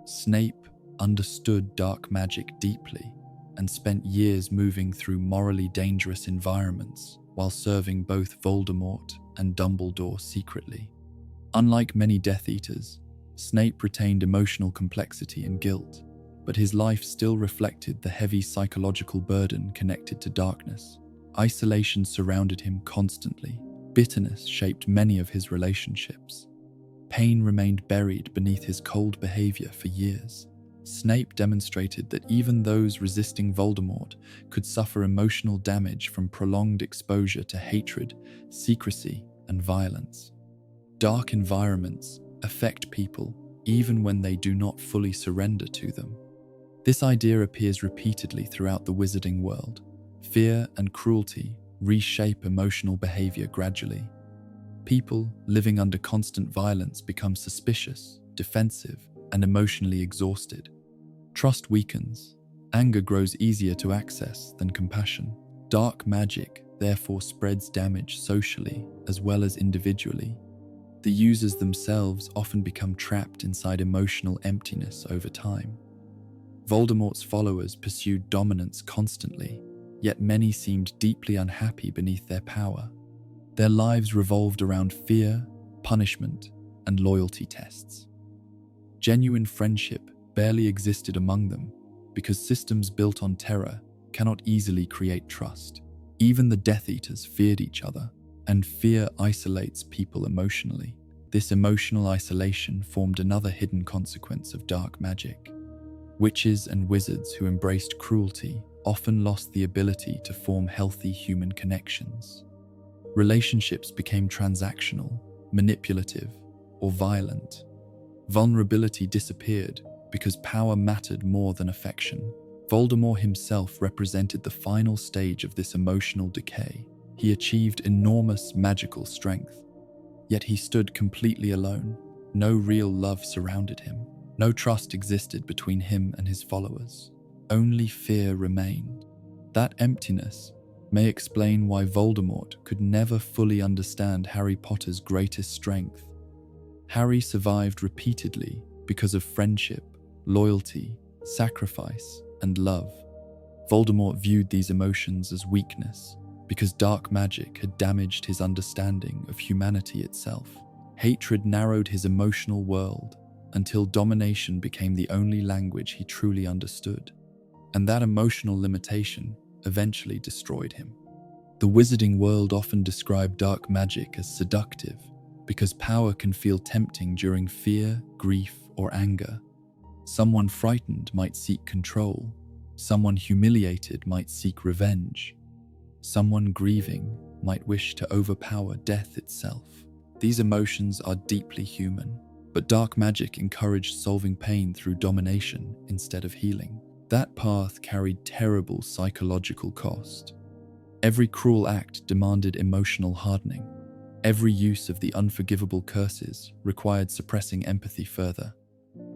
Snape understood dark magic deeply and spent years moving through morally dangerous environments while serving both Voldemort and Dumbledore secretly. Unlike many Death Eaters, Snape retained emotional complexity and guilt, but his life still reflected the heavy psychological burden connected to darkness. Isolation surrounded him constantly. Bitterness shaped many of his relationships. Pain remained buried beneath his cold behavior for years. Snape demonstrated that even those resisting Voldemort could suffer emotional damage from prolonged exposure to hatred, secrecy, and violence. Dark environments affect people even when they do not fully surrender to them. This idea appears repeatedly throughout the wizarding world. Fear and cruelty reshape emotional behavior gradually. People living under constant violence become suspicious, defensive, and emotionally exhausted. Trust weakens. Anger grows easier to access than compassion. Dark magic therefore spreads damage socially as well as individually. The users themselves often become trapped inside emotional emptiness over time. Voldemort's followers pursued dominance constantly, yet many seemed deeply unhappy beneath their power. Their lives revolved around fear, punishment, and loyalty tests. Genuine friendship barely existed among them because systems built on terror cannot easily create trust. Even the Death Eaters feared each other, and fear isolates people emotionally. This emotional isolation formed another hidden consequence of dark magic. Witches and wizards who embraced cruelty often lost the ability to form healthy human connections. Relationships became transactional, manipulative, or violent. Vulnerability disappeared because power mattered more than affection. Voldemort himself represented the final stage of this emotional decay. He achieved enormous magical strength, yet he stood completely alone. No real love surrounded him. No trust existed between him and his followers. Only fear remained. That emptiness may explain why Voldemort could never fully understand Harry Potter's greatest strength. Harry survived repeatedly because of friendship, loyalty, sacrifice, and love. Voldemort viewed these emotions as weakness, because dark magic had damaged his understanding of humanity itself. Hatred narrowed his emotional world until domination became the only language he truly understood. And that emotional limitation eventually destroyed him. The wizarding world often described dark magic as seductive because power can feel tempting during fear, grief, or anger. Someone frightened might seek control. Someone humiliated might seek revenge. Someone grieving might wish to overpower death itself. These emotions are deeply human, but dark magic encouraged solving pain through domination instead of healing. That path carried terrible psychological cost. Every cruel act demanded emotional hardening. Every use of the unforgivable curses required suppressing empathy further.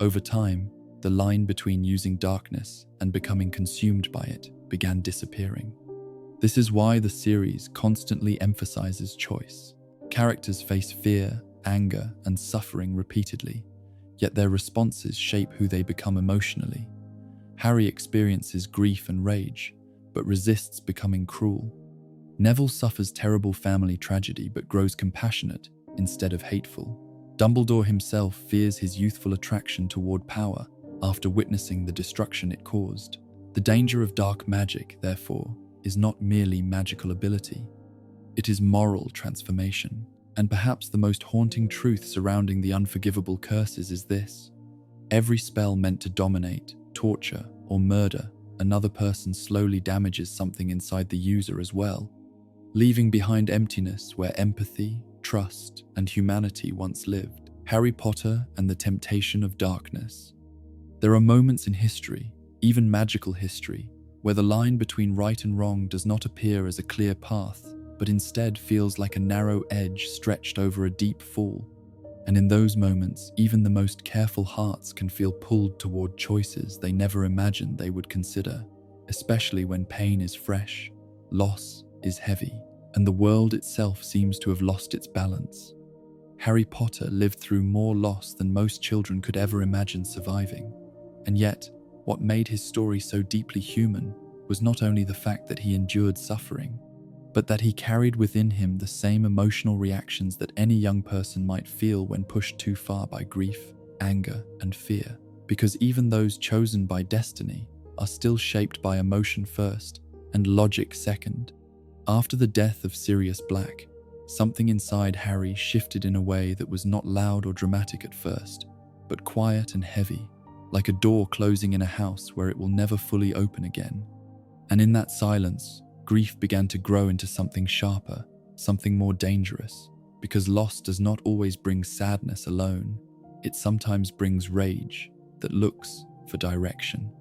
Over time, the line between using darkness and becoming consumed by it began disappearing. This is why the series constantly emphasizes choice. Characters face fear, anger, and suffering repeatedly, yet their responses shape who they become emotionally. Harry experiences grief and rage, but resists becoming cruel. Neville suffers terrible family tragedy but grows compassionate instead of hateful. Dumbledore himself fears his youthful attraction toward power after witnessing the destruction it caused. The danger of dark magic, therefore, is not merely magical ability. It is moral transformation. And perhaps the most haunting truth surrounding the unforgivable curses is this: every spell meant to dominate, torture, or murder another person slowly damages something inside the user as well, leaving behind emptiness where empathy, trust, and humanity once lived. Harry Potter and the Temptation of Darkness. There are moments in history, even magical history, where the line between right and wrong does not appear as a clear path, but instead feels like a narrow edge stretched over a deep fall. And in those moments, even the most careful hearts can feel pulled toward choices they never imagined they would consider, especially when pain is fresh, loss is heavy, and the world itself seems to have lost its balance. Harry Potter lived through more loss than most children could ever imagine surviving. And yet, what made his story so deeply human was not only the fact that he endured suffering, but that he carried within him the same emotional reactions that any young person might feel when pushed too far by grief, anger, and fear. Because even those chosen by destiny are still shaped by emotion first and logic second. After the death of Sirius Black, something inside Harry shifted in a way that was not loud or dramatic at first, but quiet and heavy, like a door closing in a house where it will never fully open again. And in that silence, grief began to grow into something sharper, something more dangerous, because loss does not always bring sadness alone. It sometimes brings rage that looks for direction.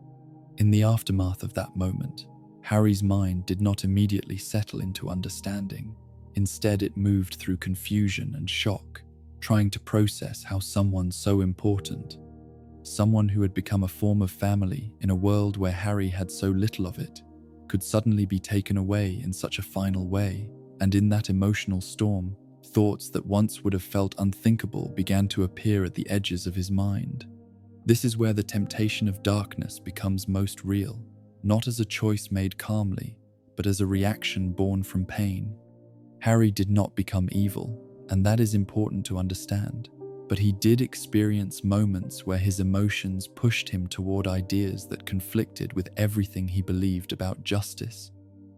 In the aftermath of that moment, Harry's mind did not immediately settle into understanding. Instead, it moved through confusion and shock, trying to process how someone so important, someone who had become a form of family in a world where Harry had so little of it, could suddenly be taken away in such a final way. And in that emotional storm, thoughts that once would have felt unthinkable began to appear at the edges of his mind. This is where the temptation of darkness becomes most real, not as a choice made calmly, but as a reaction born from pain. Harry did not become evil, and that is important to understand. But he did experience moments where his emotions pushed him toward ideas that conflicted with everything he believed about justice.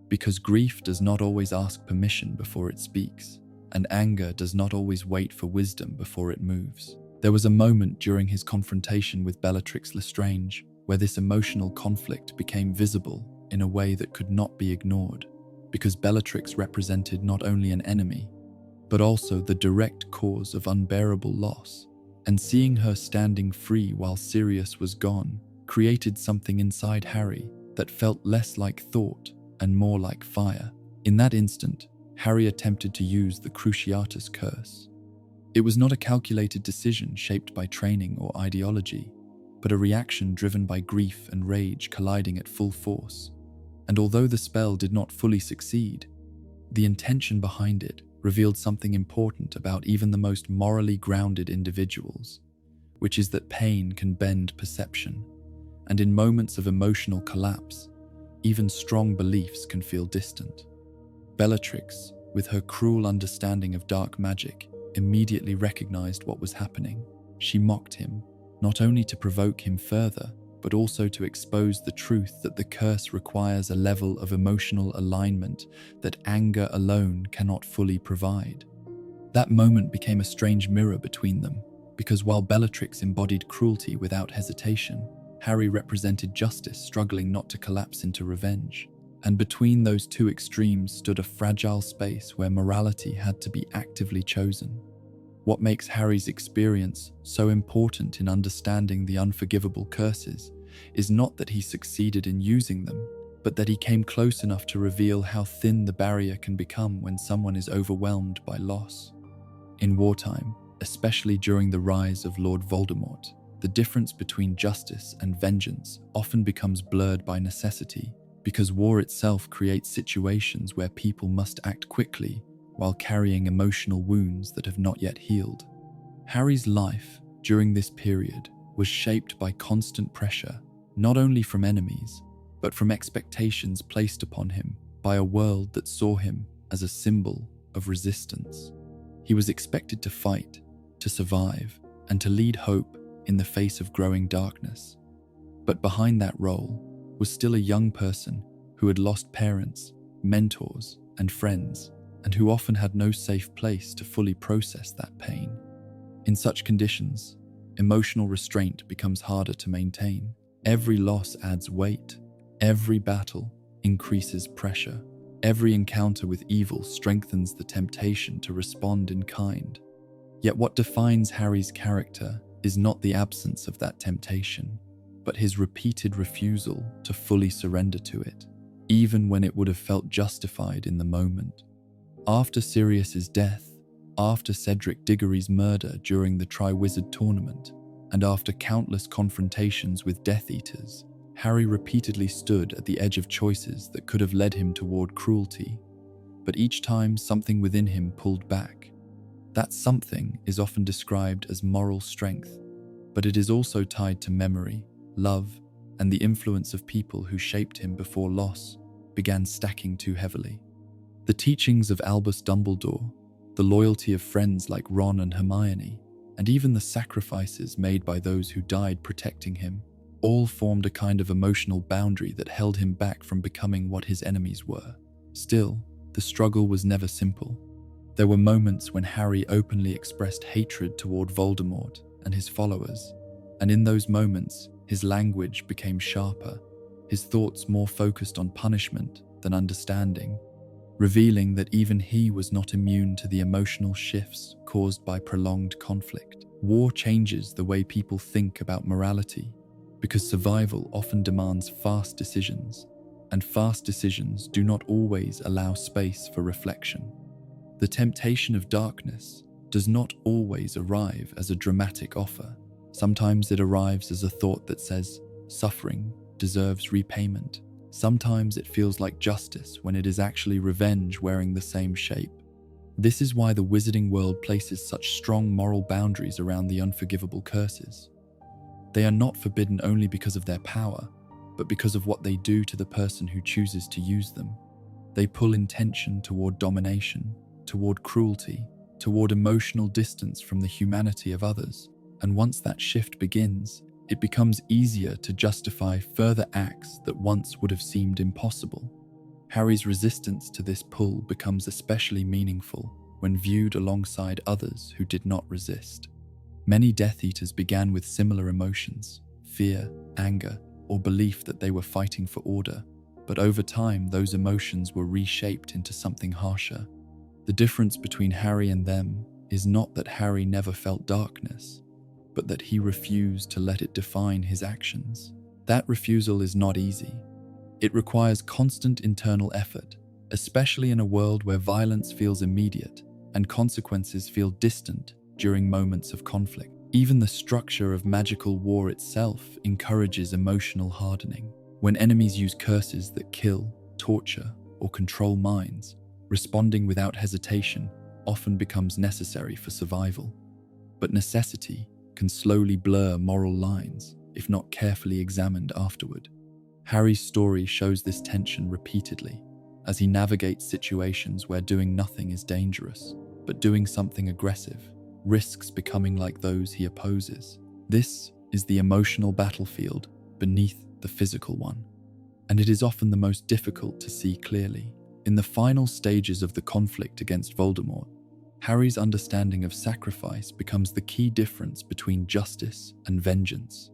Because grief does not always ask permission before it speaks, and anger does not always wait for wisdom before it moves. There was a moment during his confrontation with Bellatrix Lestrange where this emotional conflict became visible in a way that could not be ignored, because Bellatrix represented not only an enemy, but also the direct cause of unbearable loss. And seeing her standing free while Sirius was gone created something inside Harry that felt less like thought and more like fire. In that instant, Harry attempted to use the Cruciatus Curse. It was not a calculated decision shaped by training or ideology, but a reaction driven by grief and rage colliding at full force. And although the spell did not fully succeed, the intention behind it revealed something important about even the most morally grounded individuals, which is that pain can bend perception, and in moments of emotional collapse, even strong beliefs can feel distant. Bellatrix, with her cruel understanding of dark magic, immediately recognized what was happening. She mocked him, not only to provoke him further, but also to expose the truth that the curse requires a level of emotional alignment that anger alone cannot fully provide. That moment became a strange mirror between them, because while Bellatrix embodied cruelty without hesitation, Harry represented justice struggling not to collapse into revenge. And between those two extremes stood a fragile space where morality had to be actively chosen. What makes Harry's experience so important in understanding the unforgivable curses is not that he succeeded in using them, but that he came close enough to reveal how thin the barrier can become when someone is overwhelmed by loss. In wartime, especially during the rise of Lord Voldemort, the difference between justice and vengeance often becomes blurred by necessity, because war itself creates situations where people must act quickly while carrying emotional wounds that have not yet healed. Harry's life during this period was shaped by constant pressure, not only from enemies, but from expectations placed upon him by a world that saw him as a symbol of resistance. He was expected to fight, to survive, and to lead hope in the face of growing darkness. But behind that role was still a young person who had lost parents, mentors, and friends, and who often had no safe place to fully process that pain. In such conditions, emotional restraint becomes harder to maintain. Every loss adds weight. Every battle increases pressure. Every encounter with evil strengthens the temptation to respond in kind. Yet what defines Harry's character is not the absence of that temptation, but his repeated refusal to fully surrender to it, even when it would have felt justified in the moment. After Sirius's death, after Cedric Diggory's murder during the Triwizard Tournament, and after countless confrontations with Death Eaters, Harry repeatedly stood at the edge of choices that could have led him toward cruelty, but each time something within him pulled back. That something is often described as moral strength, but it is also tied to memory, love, and the influence of people who shaped him before loss began stacking too heavily. The teachings of Albus Dumbledore, the loyalty of friends like Ron and Hermione, and even the sacrifices made by those who died protecting him, all formed a kind of emotional boundary that held him back from becoming what his enemies were. Still, the struggle was never simple. There were moments when Harry openly expressed hatred toward Voldemort and his followers, and in those moments, his language became sharper, his thoughts more focused on punishment than understanding, revealing that even he was not immune to the emotional shifts caused by prolonged conflict. War changes the way people think about morality, because survival often demands fast decisions, and fast decisions do not always allow space for reflection. The temptation of darkness does not always arrive as a dramatic offer. Sometimes it arrives as a thought that says, suffering deserves repayment. Sometimes it feels like justice when it is actually revenge wearing the same shape. This is why the wizarding world places such strong moral boundaries around the unforgivable curses. They are not forbidden only because of their power, but because of what they do to the person who chooses to use them. They pull intention toward domination, toward cruelty, toward emotional distance from the humanity of others. And once that shift begins, it becomes easier to justify further acts that once would have seemed impossible. Harry's resistance to this pull becomes especially meaningful when viewed alongside others who did not resist. Many Death Eaters began with similar emotions, fear, anger, or belief that they were fighting for order, but over time those emotions were reshaped into something harsher. The difference between Harry and them is not that Harry never felt darkness, but that he refused to let it define his actions. That refusal is not easy. It requires constant internal effort, especially in a world where violence feels immediate and consequences feel distant during moments of conflict. Even the structure of magical war itself encourages emotional hardening. When enemies use curses that kill, torture, or control minds, responding without hesitation often becomes necessary for survival. But necessity can slowly blur moral lines if not carefully examined afterward. Harry's story shows this tension repeatedly, as he navigates situations where doing nothing is dangerous, but doing something aggressive risks becoming like those he opposes. This is the emotional battlefield beneath the physical one, and it is often the most difficult to see clearly. In the final stages of the conflict against Voldemort, Harry's understanding of sacrifice becomes the key difference between justice and vengeance.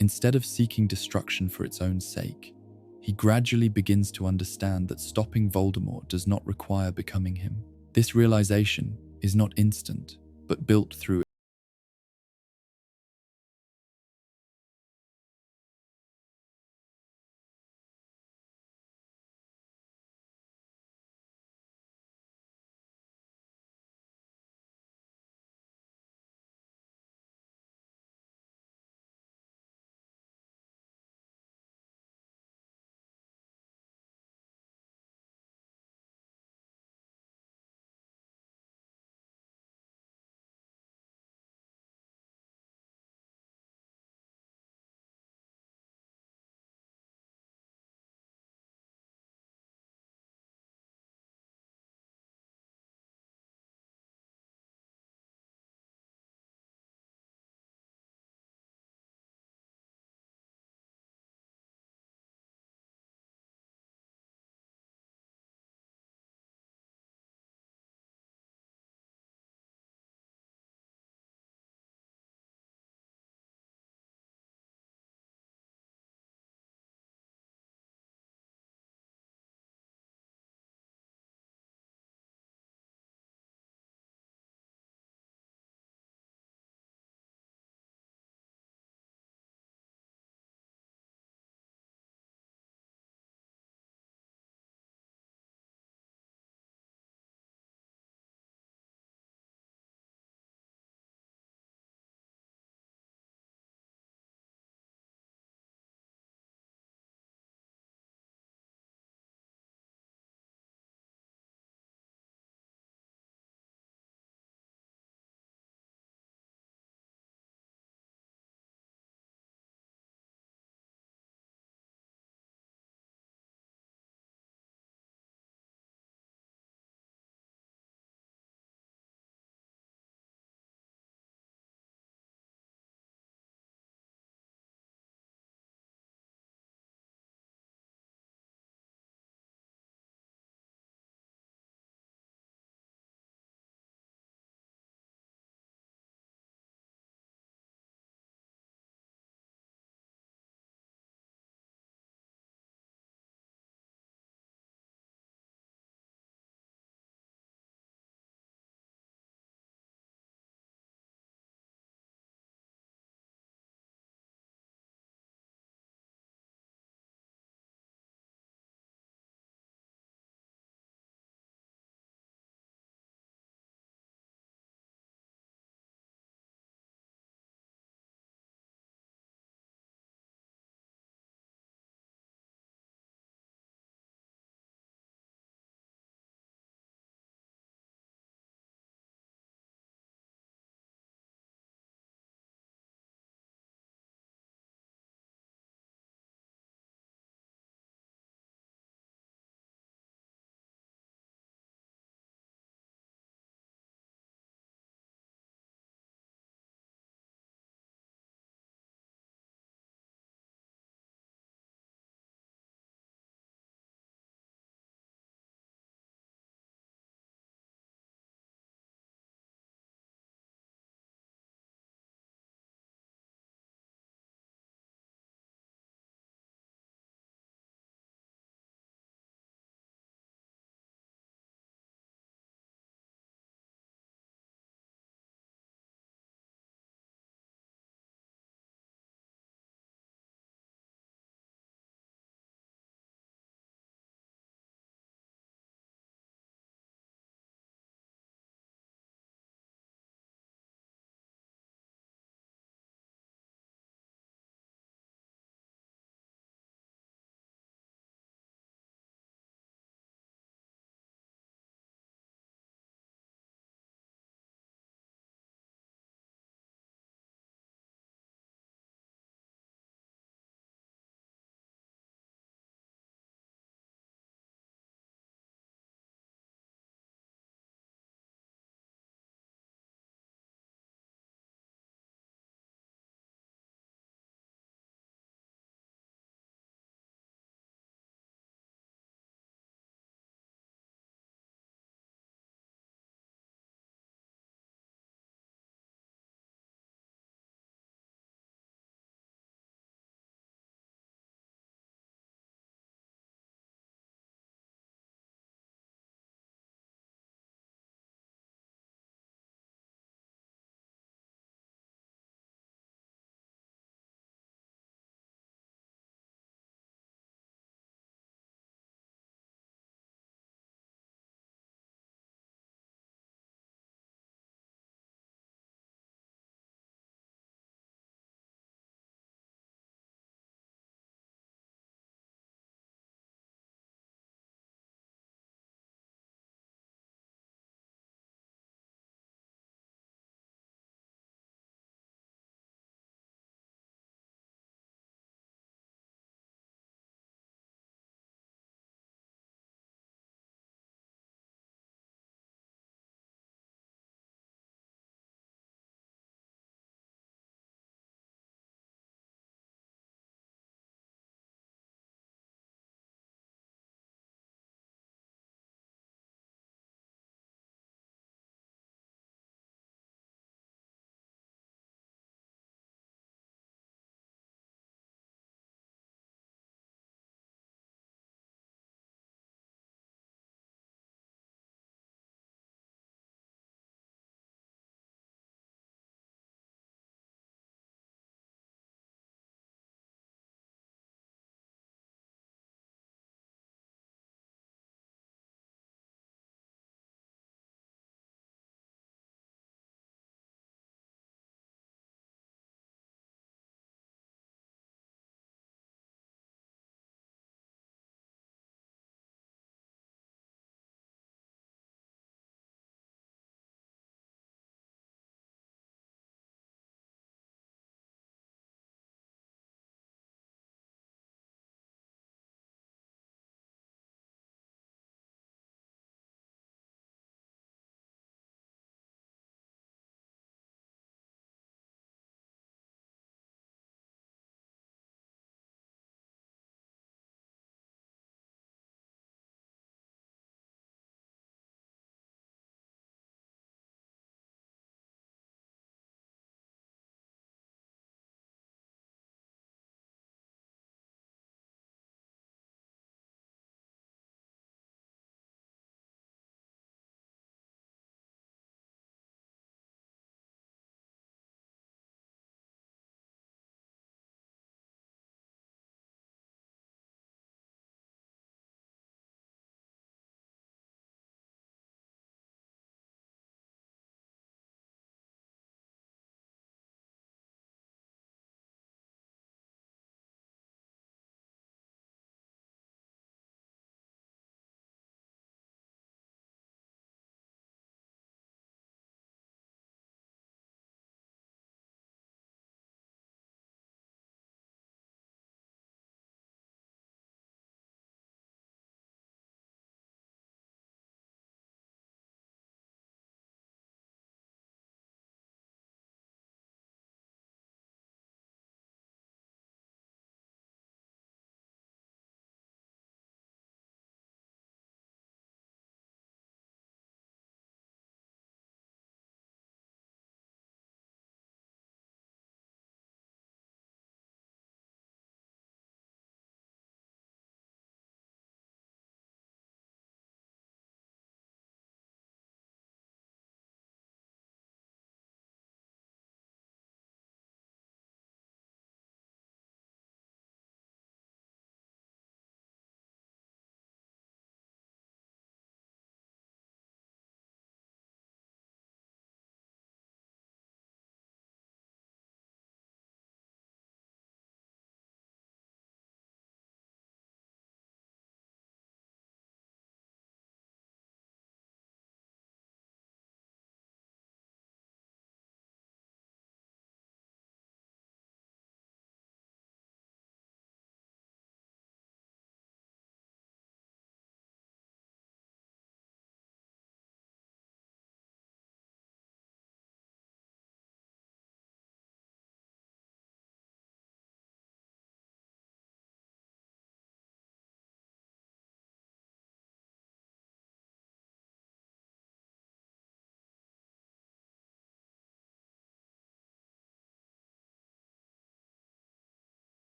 Instead of seeking destruction for its own sake, he gradually begins to understand that stopping Voldemort does not require becoming him. This realization is not instant, but built through